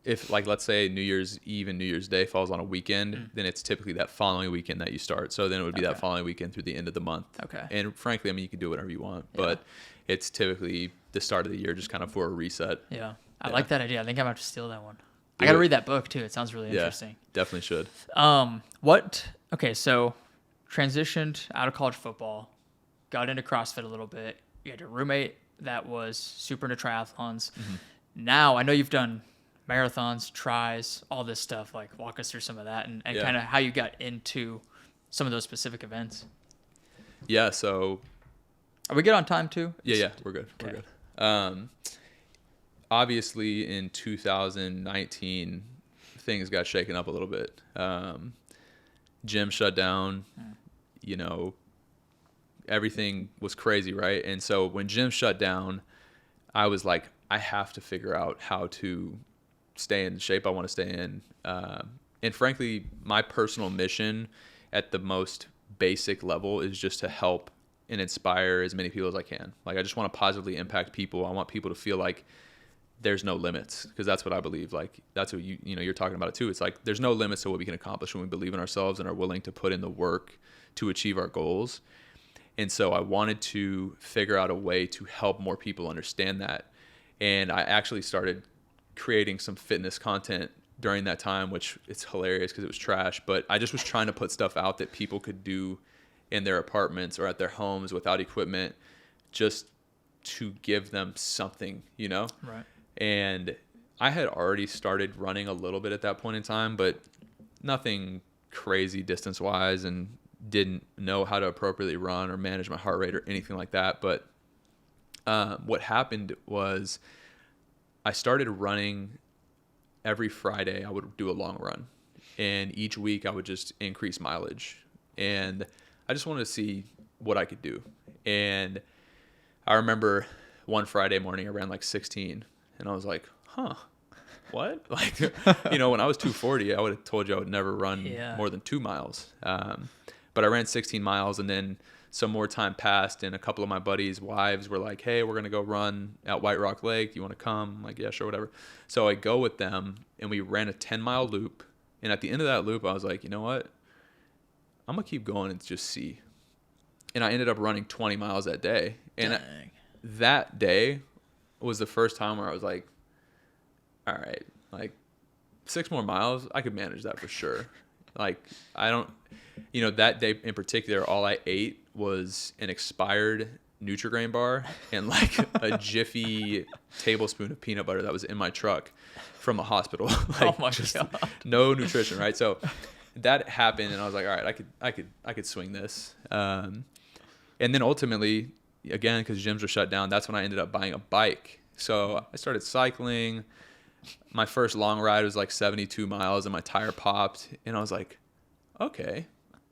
if like, let's say New Year's Eve and New Year's Day falls on a weekend, then it's typically that following weekend that you start. So then it would be that following weekend through the end of the month. Okay. And frankly, I mean, you can do whatever you want, but it's typically the start of the year, just kind of for a reset. Yeah. I like that idea. I think I'm going to have to steal that one. I got to read that book too. It sounds really interesting. Definitely should. So transitioned out of college football, got into CrossFit a little bit. You had your roommate that was super into triathlons. Mm-hmm. Now I know you've done marathons, tries, all this stuff. Like, walk us through some of that and kind of how you got into some of those specific events. Yeah. So are we good on time too? Yeah. We're good. Okay. We're good. Obviously in 2019, things got shaken up a little bit. Gym shut down, you know, everything was crazy, right? And so when gym shut down, I was like, I have to figure out how to stay in the shape I want to stay in. And frankly, my personal mission at the most basic level is just to help and inspire as many people as I can. Like, I just want to positively impact people. I want people to feel like there's no limits, because that's what I believe. Like, that's what you're talking about it too. It's like, there's no limits to what we can accomplish when we believe in ourselves and are willing to put in the work to achieve our goals. And so I wanted to figure out a way to help more people understand that. And I actually started creating some fitness content during that time, which it's hilarious because it was trash, but I just was trying to put stuff out that people could do in their apartments or at their homes without equipment, just to give them something, you know? Right. And I had already started running a little bit at that point in time, but nothing crazy distance wise, and didn't know how to appropriately run or manage my heart rate or anything like that. But what happened was I started running every Friday. I would do a long run, and each week I would just increase mileage, and I just wanted to see what I could do. And I remember one Friday morning I ran like 16, and I was like, what? Like, you know, when I was 240, I would have told you I would never run more than 2 miles. But I ran 16 miles, and then some more time passed, and a couple of my buddies' wives were like, hey, we're going to go run at White Rock Lake. You want to come? I'm like, yeah, sure, whatever. So I go with them, and we ran a 10-mile loop. And at the end of that loop, I was like, you know what? I'm going to keep going and just see. And I ended up running 20 miles that day. And that day was the first time where I was like, all right, like 6 more miles, I could manage that for sure. Like, I don't, you know, that day in particular, all I ate was an expired Nutri-Grain bar and like a Jiffy tablespoon of peanut butter that was in my truck from the hospital. Like, oh my God. No nutrition, right? So that happened, and I was like, all right, I could swing this. And then ultimately, again, because gyms were shut down, that's when I ended up buying a bike. So I started cycling. My first long ride was like 72 miles, and my tire popped, and I was like, okay,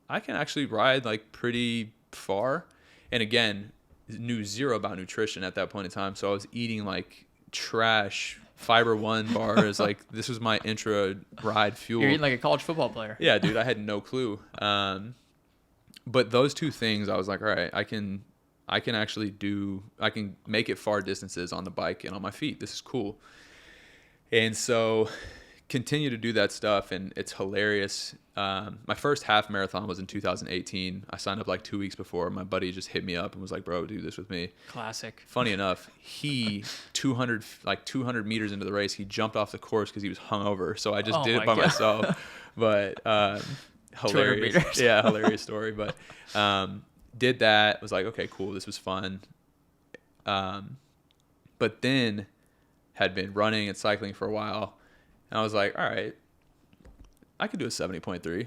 I can actually ride like pretty far. And again, knew zero about nutrition at that point in time, so I was eating like trash Fiber One bars. Like, this was my intra ride fuel. You're eating like a college football player. Yeah, dude, I had no clue. But those two things, I was like, all right, I can make it far distances on the bike and on my feet. This is cool. And so continue to do that stuff, and it's hilarious. My first half marathon was in 2018. I signed up like 2 weeks before. My buddy just hit me up and was like, bro, do this with me. Classic. Funny enough, he 200 meters into the race, he jumped off the course because he was hungover. So I just did it by myself. But hilarious. Yeah, hilarious story. But did that, was like, okay, cool, this was fun. But then had been running and cycling for a while, and I was like, all right, I could do a 70.3.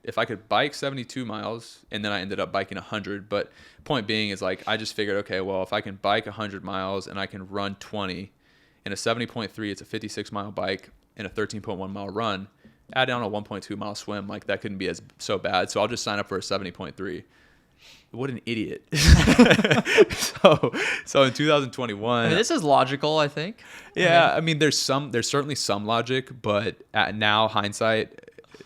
If I could bike 72 miles, and then I ended up biking 100. But point being is, like, I just figured, okay, well, if I can bike 100 miles and I can run 20, and a 70.3, it's a 56-mile bike and a 13.1 mile run, add on a 1.2 mile swim, like, that couldn't be so bad. So I'll just sign up for a 70.3. What an idiot. So in 2021, I mean, this is logical, I think. Yeah, I mean, there's certainly some logic, but at now hindsight,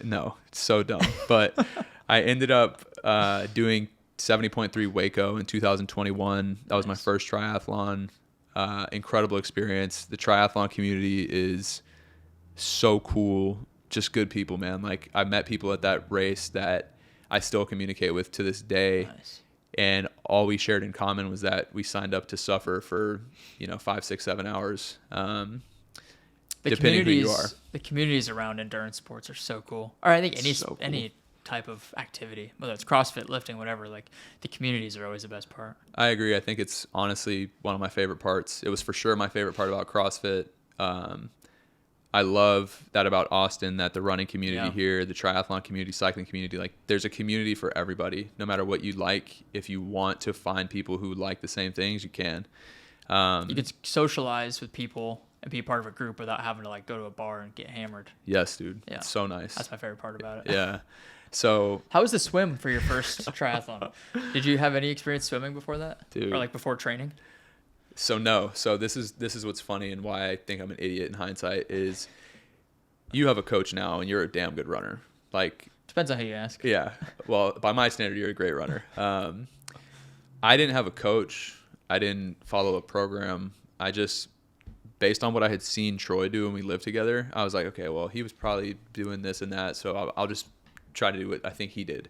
no, it's so dumb. But I ended up doing 70.3 Waco in 2021. That was my first triathlon. Incredible experience. The triathlon community is so cool. Just good people, man. Like, I met people at that race that I still communicate with to this day. Nice. And all we shared in common was that we signed up to suffer for, 5, 6, 7 hours. Depending who you are. The communities around endurance sports are so cool. Or I think any type of activity, whether it's CrossFit, lifting, whatever. Like the communities are always the best part. I agree. I think it's honestly one of my favorite parts. It was for sure my favorite part about CrossFit. I love that about Austin, that the running community here, the triathlon community, cycling community, like there's a community for everybody, no matter what you like. If you want to find people who like the same things, you can. You can socialize with people and be part of a group without having to like go to a bar and get hammered. Yes, dude. Yeah. It's so nice. That's my favorite part about it. Yeah. So how was the swim for your first triathlon? Did you have any experience swimming before that? Dude. Or like before training? So no. So this is what's funny and why I think I'm an idiot in hindsight is you have a coach now and you're a damn good runner. Like depends on who you ask. Yeah. Well, by my standard, you're a great runner. I didn't have a coach. I didn't follow a program. I just, based on what I had seen Troy do when we lived together, I was like, okay, well, he was probably doing this and that, so I'll just try to do what I think he did.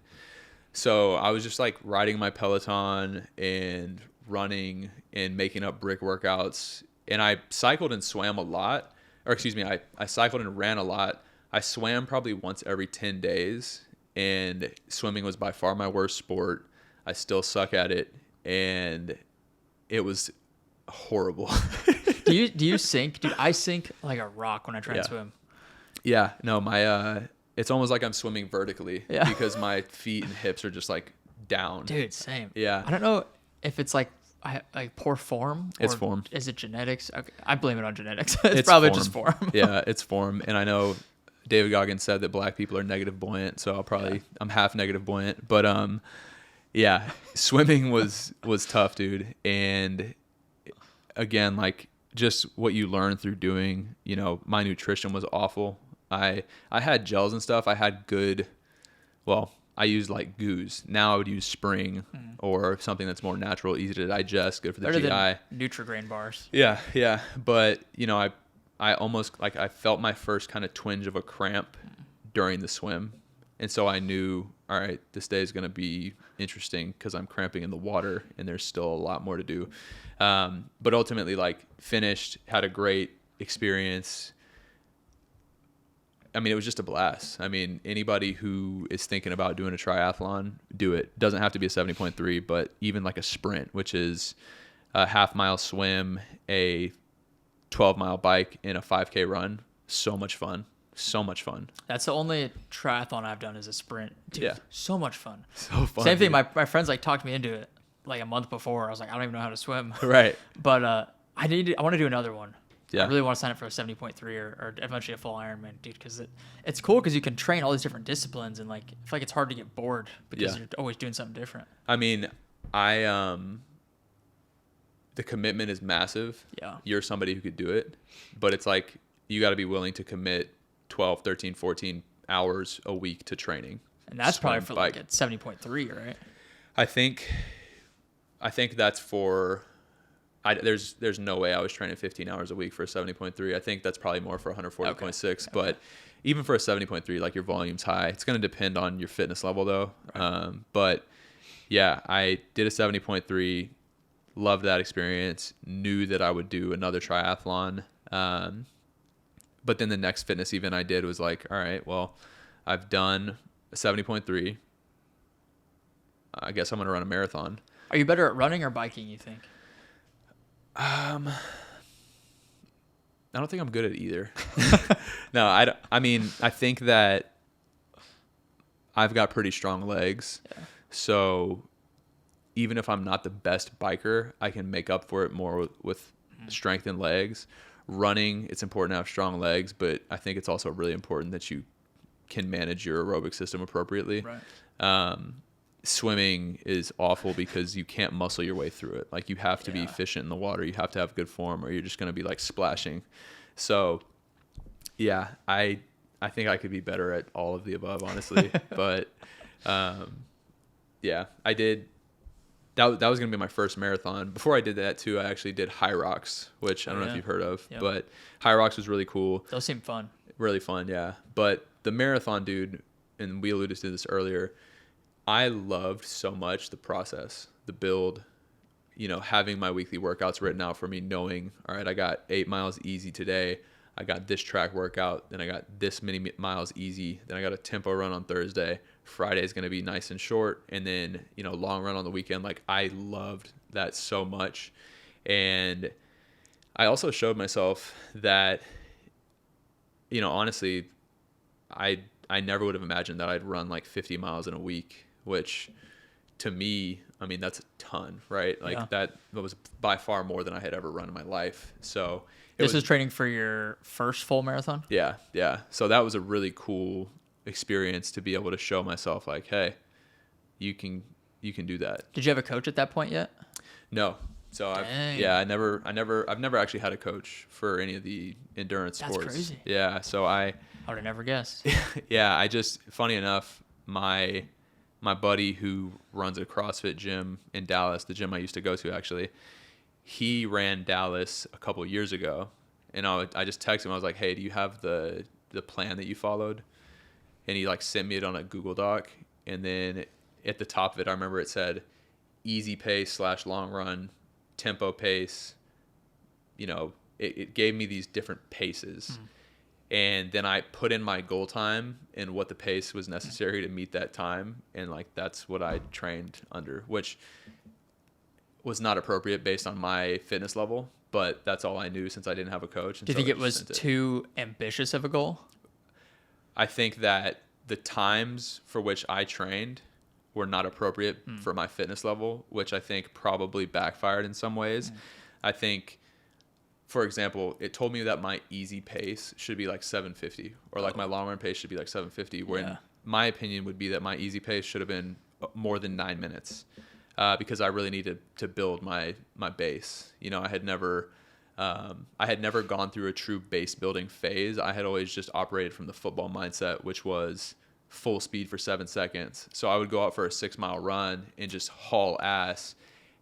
So I was just like riding my Peloton and running and making up brick workouts. And I cycled and swam a lot. Or excuse me, I cycled and ran a lot. I swam probably once every 10 days. And swimming was by far my worst sport. I still suck at it. And it was horrible. Do you sink? Dude, I sink like a rock when I try to swim. Yeah. No, my it's almost like I'm swimming vertically because my feet and hips are just like down. Dude, same. Yeah. I don't know if it's like poor form. Or it's form. Is it genetics? Okay, I blame it on genetics. It's probably form. Just form. Yeah, it's form. And I know David Goggins said that black people are negative buoyant, so I'm half negative buoyant. But yeah, swimming was tough, dude. And again, like just what you learn through doing, you know, my nutrition was awful. I had gels and stuff. I had good, well, I used like Goose. Now I would use Spring or something that's more natural, easy to digest, good for the GI. Than Nutri-Grain bars. Yeah. But, you know, I almost like I felt my first kind of twinge of a cramp during the swim. And so I knew, all right, this day is going to be interesting because I'm cramping in the water and there's still a lot more to do. But ultimately, like finished, had a great experience. I mean, it was just a blast. I mean, anybody who is thinking about doing a triathlon, do it. Doesn't have to be a 70.3, but even like a sprint, which is a half-mile swim, a 12-mile bike, and a 5K run. So much fun. So much fun. That's the only triathlon I've done is a sprint. Dude, yeah. So much fun. So fun. Same thing. My friends like talked me into it like a month before. I was like, I don't even know how to swim. Right. But I want to do another one. Yeah. I really want to sign up for a 70.3 or eventually a full Ironman, dude, because it's cool because you can train all these different disciplines and like I feel like it's hard to get bored because you're always doing something different. I mean, the commitment is massive. Yeah. You're somebody who could do it, but it's like you got to be willing to commit 12, 13, 14 hours a week to training. And that's probably for like a 70.3, right? I think that's for... there's no way I was training 15 hours a week for a 70.3. I think that's probably more for 140.6. Okay. But even for a 70.3, like your volume's high. It's going to depend on your fitness level though. Right. But yeah, I did a 70.3, loved that experience, knew that I would do another triathlon. But then the next fitness event I did was like, all right, well, I've done a 70.3. I guess I'm going to run a marathon. Are you better at running or biking, you think? I don't think I'm good at either. No, I mean, I think that I've got pretty strong legs. Yeah. So even if I'm not the best biker, I can make up for it more with strength and legs. Running, it's important to have strong legs, but I think it's also really important that you can manage your aerobic system appropriately. Right. Swimming is awful because you can't muscle your way through it. Like you have to be efficient in the water. You have to have good form or you're just going to be like splashing. So yeah, I think I could be better at all of the above, honestly. But yeah, I did. That was going to be my first marathon. Before I did that too, I actually did High Rocks, which I don't know if you've heard of, but High Rocks was really cool. Those seem fun. Really fun. Yeah. But the marathon, dude, and we alluded to this earlier, I loved so much the process, the build, you know, having my weekly workouts written out for me, knowing, all right, I got 8 miles easy today. I got this track workout, then I got this many miles easy, then I got a tempo run on Thursday. Friday is going to be nice and short, and then, you know, long run on the weekend. Like, I loved that so much. And I also showed myself that, you know, honestly, I never would have imagined that I'd run like 50 miles in a week, which to me, I mean, that's a ton, right? Like that was by far more than I had ever run in my life. So this was training for your first full marathon? Yeah. Yeah. So that was a really cool experience to be able to show myself like, hey, you can do that. Did you have a coach at that point yet? No. So I've never actually had a coach for any of the endurance sports. That's crazy. Yeah. So I would have never guessed. Yeah. Funny enough, my buddy who runs a CrossFit gym in Dallas, the gym I used to go to actually, he ran Dallas a couple of years ago. And I just texted him. I was like, hey, do you have the plan that you followed? And he like sent me it on a Google Doc. And then at the top of it, I remember it said easy pace / long run, tempo pace. You know, it gave me these different paces. And then I put in my goal time and what the pace was necessary to meet that time. And like, that's what I trained under, which was not appropriate based on my fitness level, but that's all I knew since I didn't have a coach. Do you think it was too ambitious of a goal? I think that the times for which I trained were not appropriate for my fitness level, which I think probably backfired in some ways. I think, for example, it told me that my easy pace should be like 750 or like my long run pace should be like 750, where my opinion would be that my easy pace should have been more than 9 minutes because I really needed to build my base. You know, I had never gone through a true base building phase. I had always just operated from the football mindset, which was full speed for 7 seconds. So I would go out for a 6-mile run and just haul ass.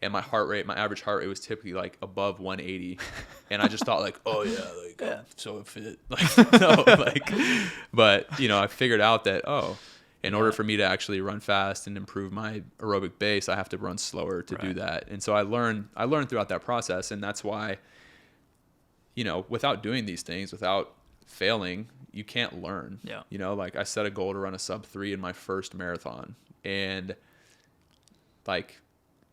And my average heart rate was typically like above 180. And I just thought like, oh yeah, like I'm so fit. Like, no, like, but you know, I figured out that, in order for me to actually run fast and improve my aerobic base, I have to run slower to do that. And so I learned throughout that process. And that's why, you know, without doing these things, without failing, you can't learn. Yeah. You know, like I set a goal to run a sub-3 in my first marathon. And like,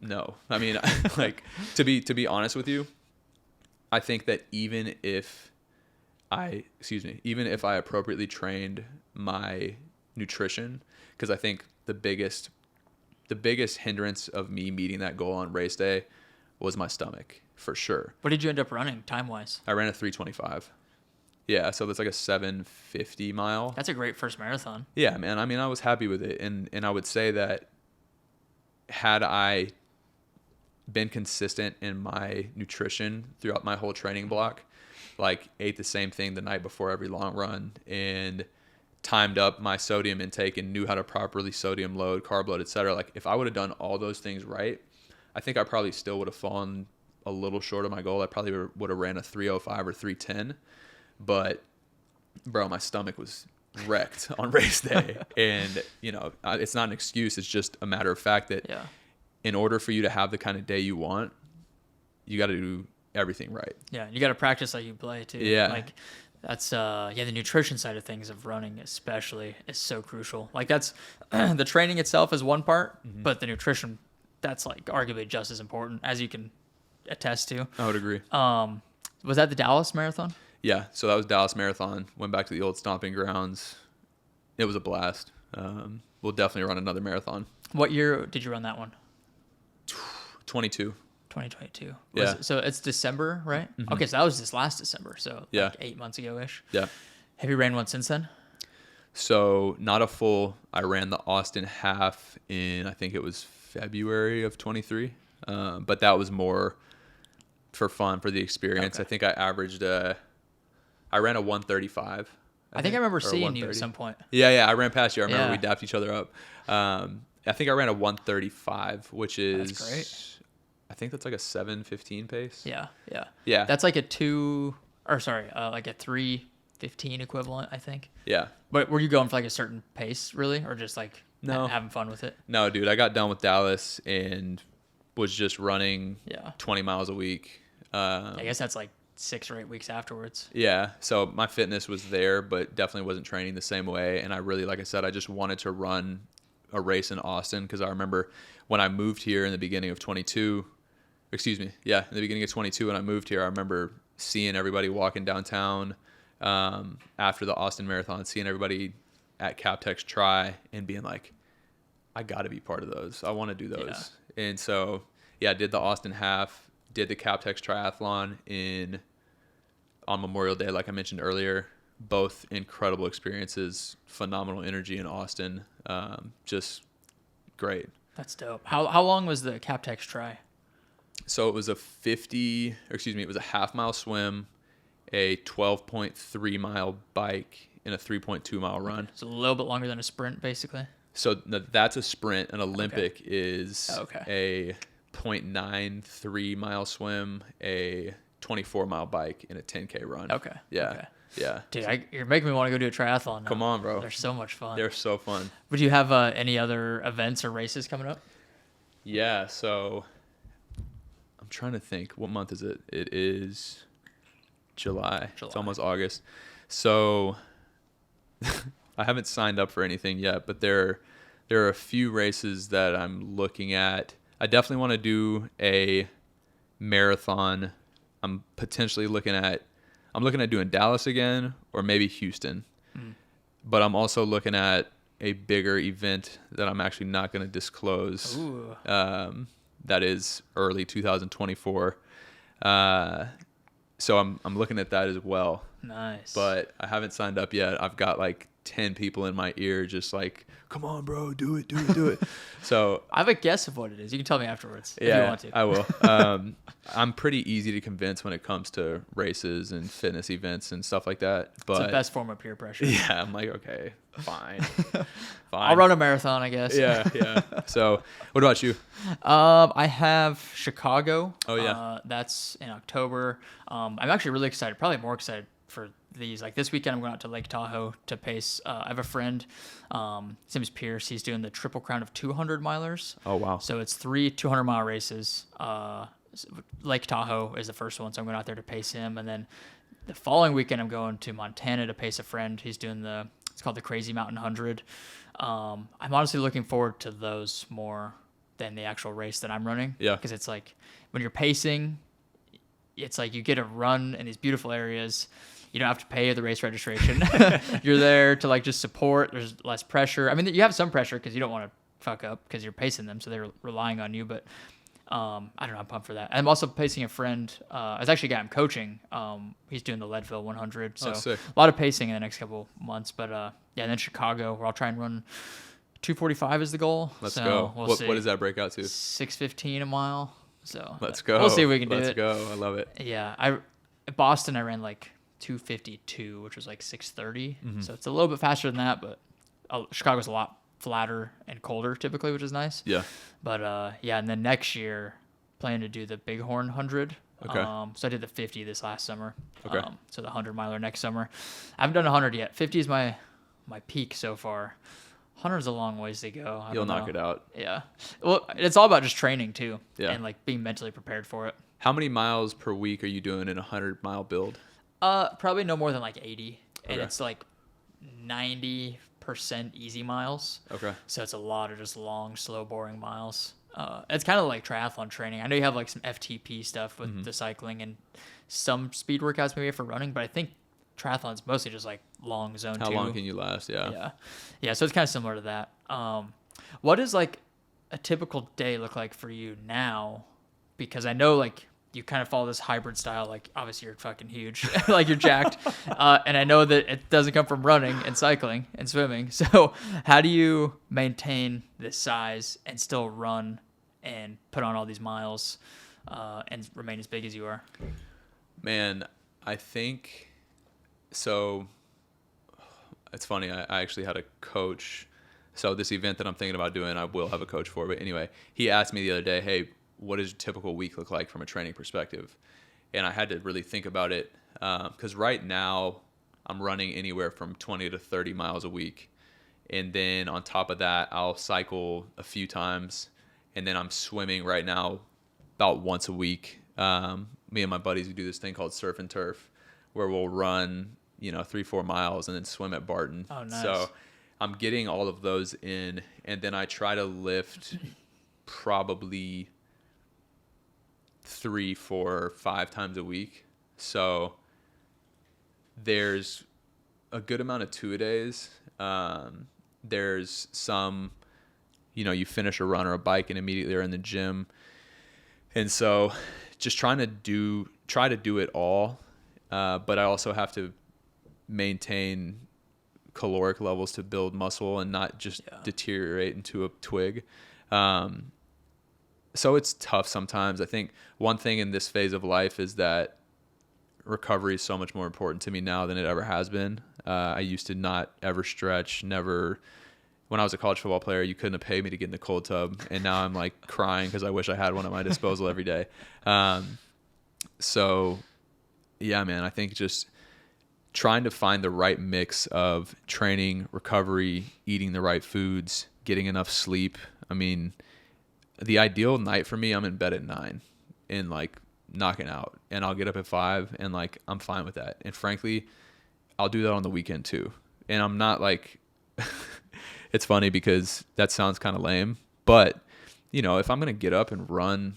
no, I mean, like to be honest with you, I think that even if I appropriately trained my nutrition, because I think the biggest hindrance of me meeting that goal on race day was my stomach, for sure. What did you end up running time-wise? I ran a 3:25. Yeah, so that's like a 750 mile. That's a great first marathon. Yeah, man. I mean, I was happy with it, and I would say that had I been consistent in my nutrition throughout my whole training block, like ate the same thing the night before every long run and timed up my sodium intake and knew how to properly sodium load, carb load, etc. Like if I would have done all those things right, I think I probably still would have fallen a little short of my goal. I probably would have ran a 3:05 or 3:10, but bro, my stomach was wrecked on race day. And you know, it's not an excuse. It's just a matter of fact that in order for you to have the kind of day you want, you got to do everything right. Yeah, you got to practice like you play too. Yeah, like that's the nutrition side of things of running especially is so crucial. Like that's the training itself is one part, but the nutrition, that's like arguably just as important, as you can attest to. I would agree. Was that the Dallas Marathon? Yeah, so that was Dallas Marathon. Went back to the old stomping grounds. It was a blast. We'll definitely run another marathon. What year did you run that one? 2022. Yeah. So it's December, right? Mm-hmm. Okay, so that was this last December. So like 8 months ago-ish. Yeah. Have you ran one since then? So not a full. I ran the Austin half in, I think it was February of 23. But that was more for fun, for the experience. Okay. I think I averaged I ran a 135. I think I remember seeing you at some point. Yeah. I ran past you. I remember we dapped each other up. I think I ran a 135, which is... That's great. I think that's like a 7:15 pace. Yeah. That's like a 3:15 equivalent, I think. Yeah. But were you going for like a certain pace, really, or just like having fun with it? No, dude. I got done with Dallas and was just running 20 miles a week. I guess that's like 6 or 8 weeks afterwards. Yeah. So my fitness was there, but definitely wasn't training the same way. And I really, like I said, I just wanted to run a race in Austin because I remember when I moved here in the beginning of 22, excuse me. Yeah. In the beginning of 22, when I moved here, I remember seeing everybody walking downtown after the Austin Marathon, seeing everybody at Captex try and being like, I got to be part of those. I want to do those. Yeah. And so, yeah, I did the Austin half, did the Captex triathlon on Memorial Day, like I mentioned earlier. Both incredible experiences, phenomenal energy in Austin. Just great. That's dope. How long was the Captex tri? So it was it was a half-mile swim, a 12.3 mile bike, and a 3.2 mile run. It's a little bit longer than a sprint, basically. So that's a sprint. An Olympic is a 0.93 mile swim, a 24 mile bike, and a 10K run. Okay. Yeah. Okay. Yeah. Dude, you're making me want to go do a triathlon now. Come on, bro. They're so much fun. They're so fun. Would you have any other events or races coming up? Yeah. So I'm trying to think. What month is it? It is July. It's almost August. So I haven't signed up for anything yet, but there are a few races that I'm looking at. I definitely want to do a marathon. I'm looking at doing Dallas again or maybe Houston. But I'm also looking at a bigger event that I'm actually not going to disclose. Ooh. That is early 2024. So I'm looking at that as well. Nice. But I haven't signed up yet. I've got like 10 people in my ear just like, come on, bro, do it. So I have a guess of what it is. You can tell me afterwards if you want to. I will. I'm pretty easy to convince when it comes to races and fitness events and stuff like that. But it's the best form of peer pressure. Yeah, I'm like, okay, fine. I'll run a marathon, I guess. Yeah. So what about you? I have Chicago. Oh, yeah. That's in October. I'm actually really excited, probably more excited for these. Like this weekend, I'm going out to Lake Tahoe to pace. I have a friend, his name is Pierce. He's doing the Triple Crown of 200 milers. Oh, wow. So it's 3 200-mile races. Lake Tahoe is the first one, so I'm going out there to pace him. And then the following weekend, I'm going to Montana to pace a friend. He's doing it's called the Crazy Mountain 100. I'm honestly looking forward to those more than the actual race that I'm running. Yeah. Because it's like when you're pacing, it's like you get to run in these beautiful areas. You don't have to pay the race registration. You're there to like just support. There's less pressure. I mean, you have some pressure because you don't want to fuck up because you're pacing them, so they're relying on you. But I don't know. I'm pumped for that. I'm also pacing a friend. It's actually a guy I'm coaching. He's doing the Leadville 100. So sick. A lot of pacing in the next couple months. But yeah, and then Chicago, where I'll try and run 2:45 is the goal. Let's go. What does that break out to? 6:15 a mile. So let's go. We'll see if we can do it. Let's go. I love it. Yeah, Boston, I ran like 2:52, which was like 6:30. Mm-hmm. So it's a little bit faster than that, but Chicago's a lot flatter and colder typically, which is nice. Yeah. But yeah, and then next year, plan to do the Bighorn 100. Okay. So I did the 50 this last summer. Okay. So the 100-miler next summer. I haven't done 100 yet. 50 is my peak so far. 100 is a long ways to go. You'll knock it out. Yeah. Well, it's all about just training too. Yeah. And like being mentally prepared for it. How many miles per week are you doing in a 100-mile build? Probably no more than like 80. And Okay. it's like 90% easy miles. Okay. So it's a lot of just long, slow, boring miles. It's kind of like triathlon training. I know you have like some FTP stuff with the cycling and some speed workouts maybe for running, but I think triathlon's mostly just like long zone. How long can you last? Yeah. Yeah. So it's kind of similar to that. What does like a typical day look like for you now? Because I know like you kind of follow this hybrid style. Like obviously you're fucking huge, like you're jacked. And I know that it doesn't come from running and cycling and swimming. So how do you maintain this size and still run and put on all these miles and remain as big as you are? Man, I think so. It's funny. I actually had a coach. So this event that I'm thinking about doing, I will have a coach for. But anyway, he asked me the other day, hey, what does your typical week look like from a training perspective? And I had to really think about it because right now I'm running anywhere from 20 to 30 miles a week. And then on top of that, I'll cycle a few times. And then I'm swimming right now about once a week. me and my buddies, we do this thing called surf and turf, where we'll run, 3-4 miles and then swim at Barton. Oh, nice. So I'm getting all of those in, and then I try to lift probably 3, 4, 5 times a week. So there's a good amount of two-a-days. There's some, you finish a run or a bike and immediately are in the gym. And so just try to do it all. But I also have to maintain caloric levels to build muscle and not just deteriorate into a twig. So it's tough sometimes. I think one thing in this phase of life is that recovery is so much more important to me now than it ever has been. I used to not ever stretch, never. When I was a college football player, you couldn't have paid me to get in the cold tub, and now I'm like crying because I wish I had one at my disposal every day. So, yeah, man, I think just trying to find the right mix of training, recovery, eating the right foods, getting enough sleep. I mean, the ideal night for me, I'm in bed at 9 and like knocking out, and I'll get up at 5 and like I'm fine with that. And frankly, I'll do that on the weekend too. And I'm not like it's funny because that sounds kind of lame, but if I'm going to get up and run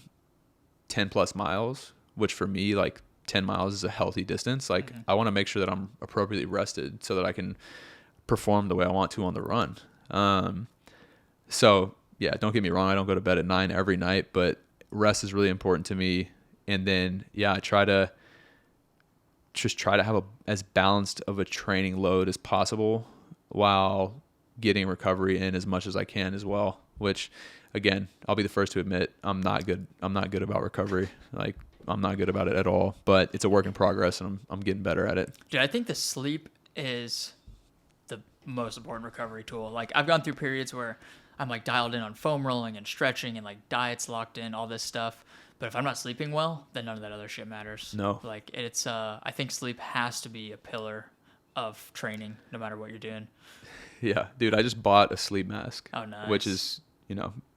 10 plus miles, which for me, like 10 miles is a healthy distance. Like I want to make sure that I'm appropriately rested so that I can perform the way I want to on the run. So yeah, don't get me wrong. I don't go to bed at 9 every night, but rest is really important to me. And then, I try to have as balanced of a training load as possible while getting recovery in as much as I can as well, which again, I'll be the first to admit I'm not good about recovery. Like I'm not good about it at all, but it's a work in progress and I'm getting better at it. Dude, I think the sleep is the most important recovery tool. Like I've gone through periods where I'm like dialed in on foam rolling and stretching and like diets locked in, all this stuff. But if I'm not sleeping well, then none of that other shit matters. No. Like it's I think sleep has to be a pillar of training no matter what you're doing. Yeah, dude, I just bought a sleep mask. Oh, nice. Which is,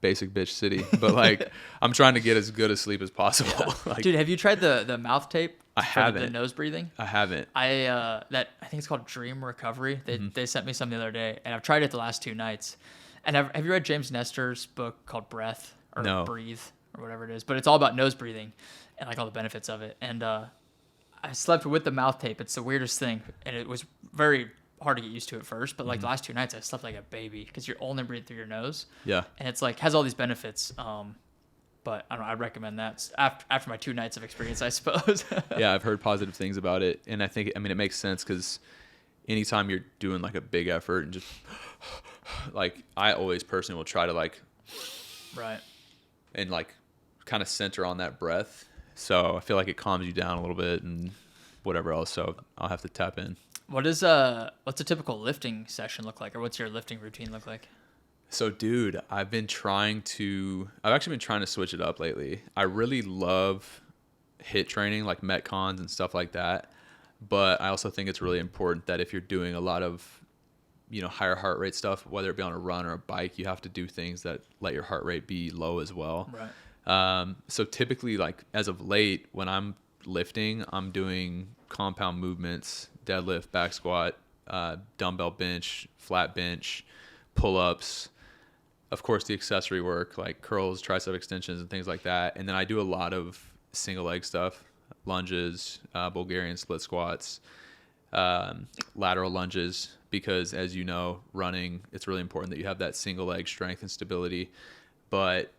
basic bitch city, but like I'm trying to get as good a sleep as possible. Yeah. Like, dude, have you tried the mouth tape? I haven't. The nose breathing? I haven't. I think it's called Dream Recovery. They sent me some the other day, and I've tried it the last 2 nights. And have you read James Nestor's book called Breath or No. Breathe or whatever it is? But it's all about nose breathing and like all the benefits of it. And I slept with the mouth tape. It's the weirdest thing, and it was very hard to get used to at first. But like the last 2 nights, I slept like a baby because you're only breathing through your nose. Yeah. And it's like has all these benefits. But I don't know. I'd recommend that after my 2 nights of experience, I suppose. Yeah, I've heard positive things about it, and I think it makes sense because anytime you're doing like a big effort and just like I always personally will try to like right and like kind of center on that breath. So I feel like it calms you down a little bit and whatever else. So I'll have to tap in. What's a typical lifting session look like, or what's your lifting routine look like? So, dude, I've actually been trying to switch it up lately. I really love HIIT training, like Metcons and stuff like that. But I also think it's really important that if you're doing a lot of, higher heart rate stuff, whether it be on a run or a bike, you have to do things that let your heart rate be low as well. Right. So typically, like as of late, when I'm lifting, I'm doing compound movements, deadlift, back squat, dumbbell bench, flat bench, pull-ups, of course the accessory work like curls, tricep extensions and things like that. And then I do a lot of single leg stuff, lunges, Bulgarian split squats, lateral lunges, because as you know, running, it's really important that you have that single leg strength and stability. But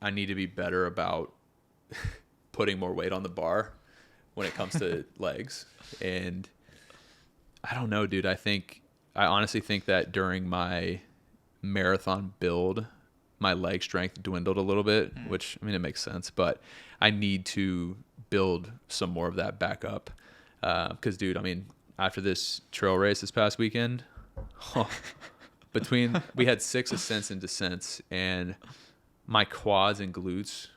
I need to be better about putting more weight on the bar when it comes to legs. And I don't know, dude. I honestly think that during my marathon build, my leg strength dwindled a little bit, which, it makes sense. But I need to build some more of that back up. Because, dude, after this trail race this past weekend, we had 6 ascents and descents, and my quads and glutes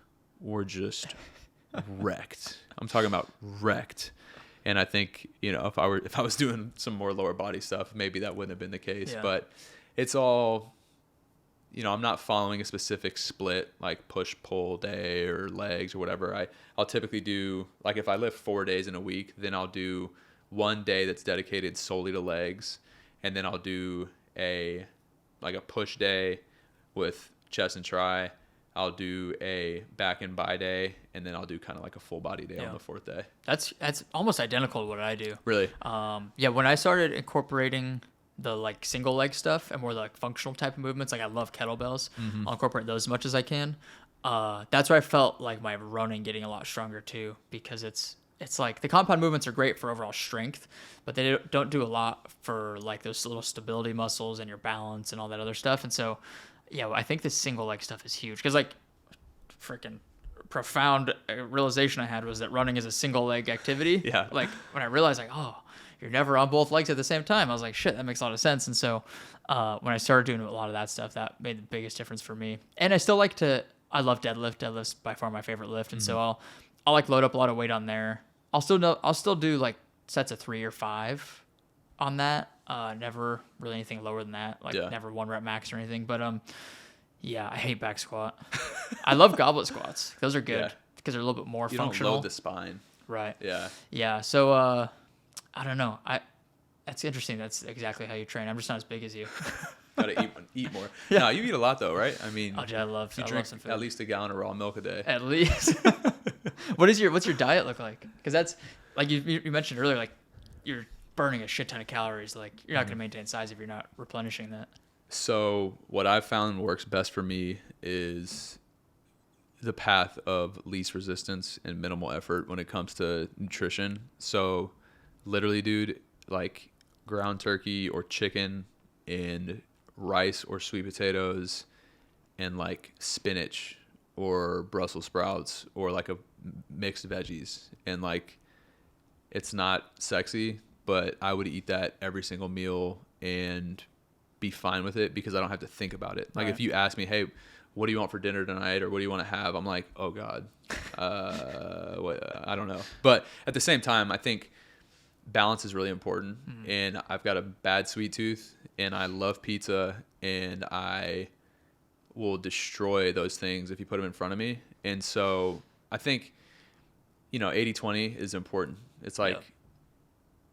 were just wrecked. I'm talking about wrecked. And I think, if I was doing some more lower body stuff, maybe that wouldn't have been the case. Yeah. But it's all I'm not following a specific split like push pull day or legs or whatever. I'll typically do, like, if I lift 4 days in a week, then I'll do one day that's dedicated solely to legs, and then I'll do a push day with chest and tri. I'll do a back and bi day, and then I'll do kind of like a full body day on the 4th day. That's almost identical to what I do. Really? When I started incorporating the like single leg stuff and more like functional type of movements, like I love kettlebells. I'll incorporate those as much as I can. That's where I felt like my running getting a lot stronger too, because it's like the compound movements are great for overall strength, but they don't do a lot for like those little stability muscles and your balance and all that other stuff. And so, yeah, I think this single leg stuff is huge, because like freaking profound realization I had was that running is a single leg activity. Yeah. Like when I realized like, oh, you're never on both legs at the same time, I was like, shit, that makes a lot of sense. And so when I started doing a lot of that stuff, that made the biggest difference for me. And I still I love deadlift. Deadlift's by far my favorite lift. And so I'll like load up a lot of weight on there. I'll still do like sets of 3 or 5 on that. Never really anything lower than that. Like never 1 rep max or anything. But I hate back squat. I love goblet squats. Those are good because they're a little bit more functional. You don't load the spine. Right. Yeah. Yeah. So I don't know. That's interesting. That's exactly how you train. I'm just not as big as you. Gotta eat more. Yeah. No, you eat a lot though, right? I mean, I love some food. At least a gallon of raw milk a day. At least. What's your diet look like? Because that's like you mentioned earlier, like you're burning a shit ton of calories. Like you're not going to maintain size if you're not replenishing that. So what I've found works best for me is the path of least resistance and minimal effort when it comes to nutrition. So literally, dude, like ground turkey or chicken and rice or sweet potatoes and like spinach or Brussels sprouts or like a mixed veggies. And like, it's not sexy, but I would eat that every single meal and be fine with it because I don't have to think about it. Like if you ask me, hey, what do you want for dinner tonight? Or what do you want to have? I'm like, oh God, I don't know. But at the same time, I think balance is really important. And I've got a bad sweet tooth and I love pizza and I will destroy those things if you put them in front of me. And so I think, 80-20 is important. It's like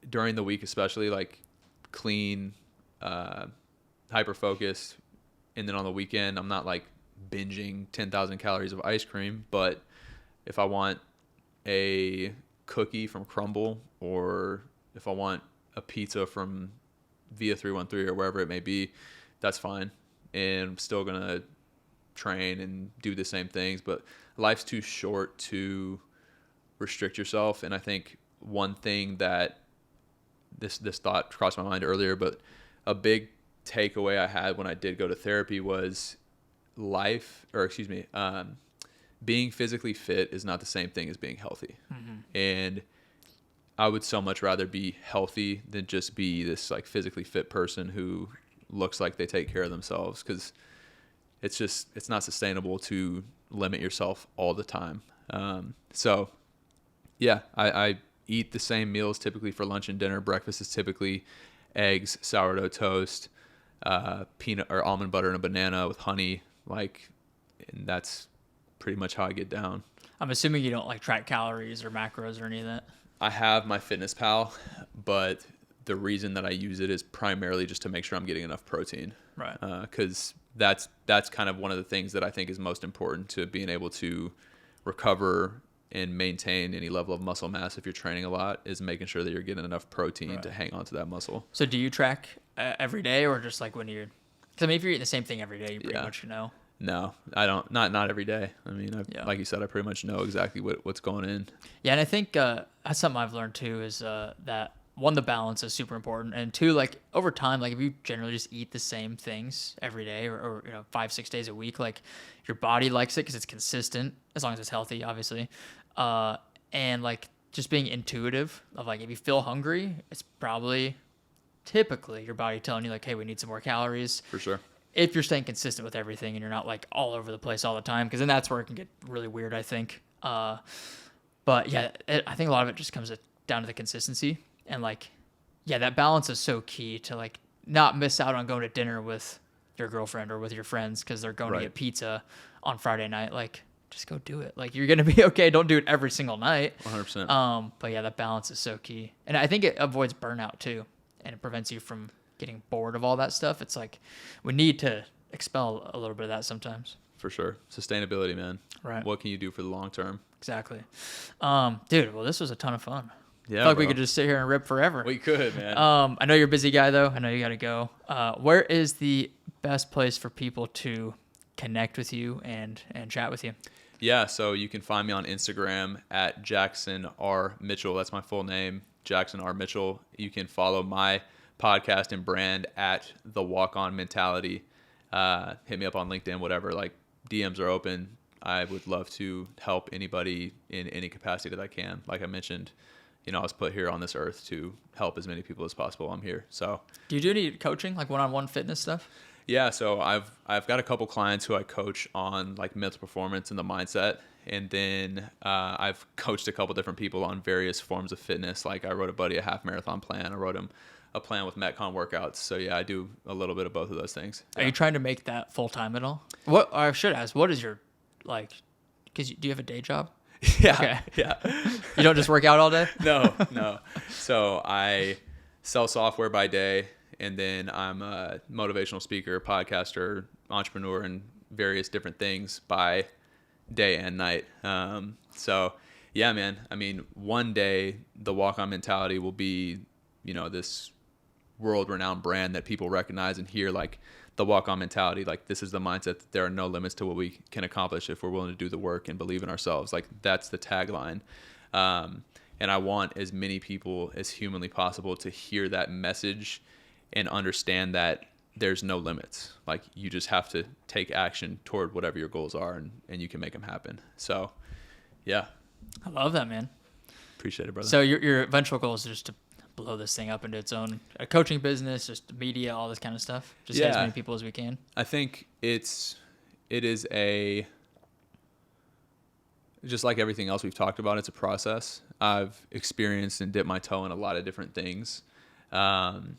during the week, especially like clean, hyper-focused. And then on the weekend, I'm not like binging 10,000 calories of ice cream, but if I want a cookie from Crumble or if I want a pizza from Via 313 or wherever it may be, that's fine. And I'm still going to train and do the same things, but life's too short to restrict yourself. And I think one thing that this thought crossed my mind earlier, but a big takeaway I had when I did go to therapy was being physically fit is not the same thing as being healthy. And I would so much rather be healthy than just be this like physically fit person who looks like they take care of themselves, because it's not sustainable to limit yourself all the time. So yeah, I eat the same meals typically for lunch and dinner. Breakfast is typically eggs, sourdough toast, peanut or almond butter and a banana with honey, and that's pretty much how I get down. I'm assuming you don't like track calories or macros or any of that. I have my FitnessPal, but the reason that I use it is primarily just to make sure I'm getting enough protein. Right. Because that's kind of one of the things that I think is most important to being able to recover and maintain any level of muscle mass if you're training a lot, is making sure that you're getting enough protein to hang on to that muscle. So do you track every day, or just like when you're, because I mean, if you're eating the same thing every day, you pretty much know. No, I don't. Not every day. I mean, like you said, I pretty much know exactly what's going in. Yeah, and I think that's something I've learned too, is that one, the balance is super important, and two, like over time, like if you generally just eat the same things every day, or 5-6 days a week, like your body likes it because it's consistent, as long as it's healthy, obviously. And like just being intuitive of like, if you feel hungry, it's probably typically your body telling you like, hey, we need some more calories. For sure. If you're staying consistent with everything and you're not like all over the place all the time, because then that's where it can get really weird, I think. But yeah, I think a lot of it just comes down to the consistency, and like, yeah, that balance is so key to like not miss out on going to dinner with your girlfriend or with your friends because they're going to get pizza on Friday night. Like, just go do it. Like, you're going to be okay. Don't do it every single night. 100%. But yeah, that balance is so key. And I think it avoids burnout too. And it prevents you from getting bored of all that stuff. It's like, we need to expel a little bit of that sometimes. For sure. Sustainability, man. Right. What can you do for the long term? Exactly. Dude, well, this was a ton of fun. Yeah, I feel like we could just sit here and rip forever. We could, man. I know you're a busy guy, though. I know you got to go. Where is the best place for people to connect with you and chat with you? Yeah, so you can find me on Instagram at Jackson R. Mitchell. That's my full name, Jackson R. Mitchell. You can follow my podcast and brand at The Walk On Mentality. Hit me up on LinkedIn, whatever. Like, DMs are open. I would love to help anybody in any capacity that I can. Like I mentioned, I was put here on this earth to help as many people as possible. I'm here. So, do you do any coaching, like one-on-one fitness stuff? Yeah. So I've got a couple clients who I coach on like mental performance and the mindset. And then I've coached a couple different people on various forms of fitness. Like I wrote a buddy a half marathon plan. I wrote him a plan with Metcon workouts. So yeah, I do a little bit of both of those things. Yeah. Are you trying to make that full-time at all? What I should ask, what is your, like, because do you have a day job? Yeah. Okay. Yeah. You don't just work out all day? No. So I sell software by day, and then I'm a motivational speaker, podcaster, entrepreneur, and various different things by day and night. So yeah, man, I mean, one day the Walk On Mentality will be, this world-renowned brand that people recognize and hear, like the Walk On Mentality. Like, this is the mindset that there are no limits to what we can accomplish if we're willing to do the work and believe in ourselves. Like, that's the tagline. And I want as many people as humanly possible to hear that message and understand that there's no limits. Like, you just have to take action toward whatever your goals are, and you can make them happen. So yeah. I love that, man. Appreciate it, brother. So your eventual goal is just to blow this thing up into its own coaching business, just media, all this kind of stuff. Just get as many people as we can. I think it is just like everything else we've talked about, it's a process. I've experienced and dipped my toe in a lot of different things. And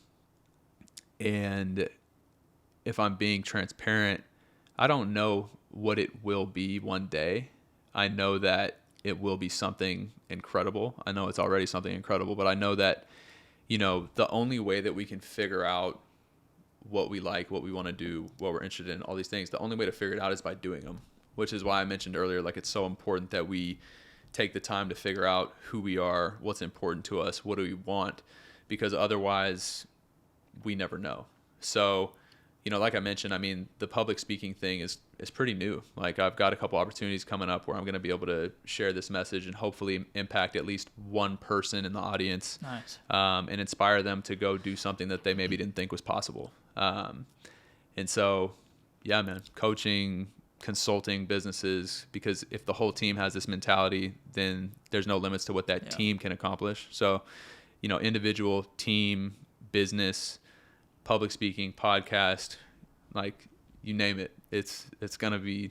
if I'm being transparent, I don't know what it will be one day. I know that it will be something incredible. I know it's already something incredible, but I know that, the only way that we can figure out what we like, what we want to do, what we're interested in, all these things, the only way to figure it out is by doing them, which is why I mentioned earlier, like, it's so important that we take the time to figure out who we are, what's important to us, what do we want, because otherwise we never know. So, like I mentioned, I mean, the public speaking thing is pretty new. Like, I've got a couple opportunities coming up where I'm going to be able to share this message and hopefully impact at least one person in the audience. Nice. And inspire them to go do something that they maybe didn't think was possible. And so, yeah, man, coaching, consulting businesses, because if the whole team has this mentality, then there's no limits to what that team can accomplish. So, individual, team, business, public speaking, podcast, like, you name it, it's gonna be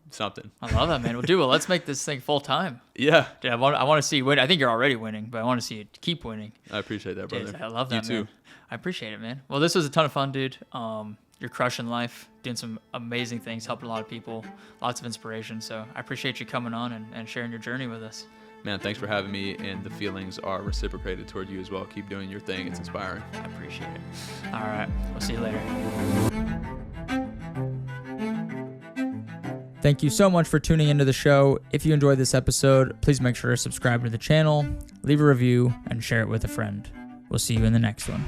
something. I love that, man. Well, let's make this thing full time. Yeah. Dude, I want to see you win. I think you're already winning, but I want to see you keep winning. I appreciate that, brother. Dude, I love that, you too. man. I appreciate it, man. Well, this was a ton of fun, dude. You're crushing life, doing some amazing things, helping a lot of people, lots of inspiration. So I appreciate you coming on and sharing your journey with us. Man, thanks for having me, and the feelings are reciprocated toward you as well. Keep doing your thing. It's inspiring. I appreciate it. All right. We'll see you later. Thank you so much for tuning into the show. If you enjoyed this episode, please make sure to subscribe to the channel, leave a review, and share it with a friend. We'll see you in the next one.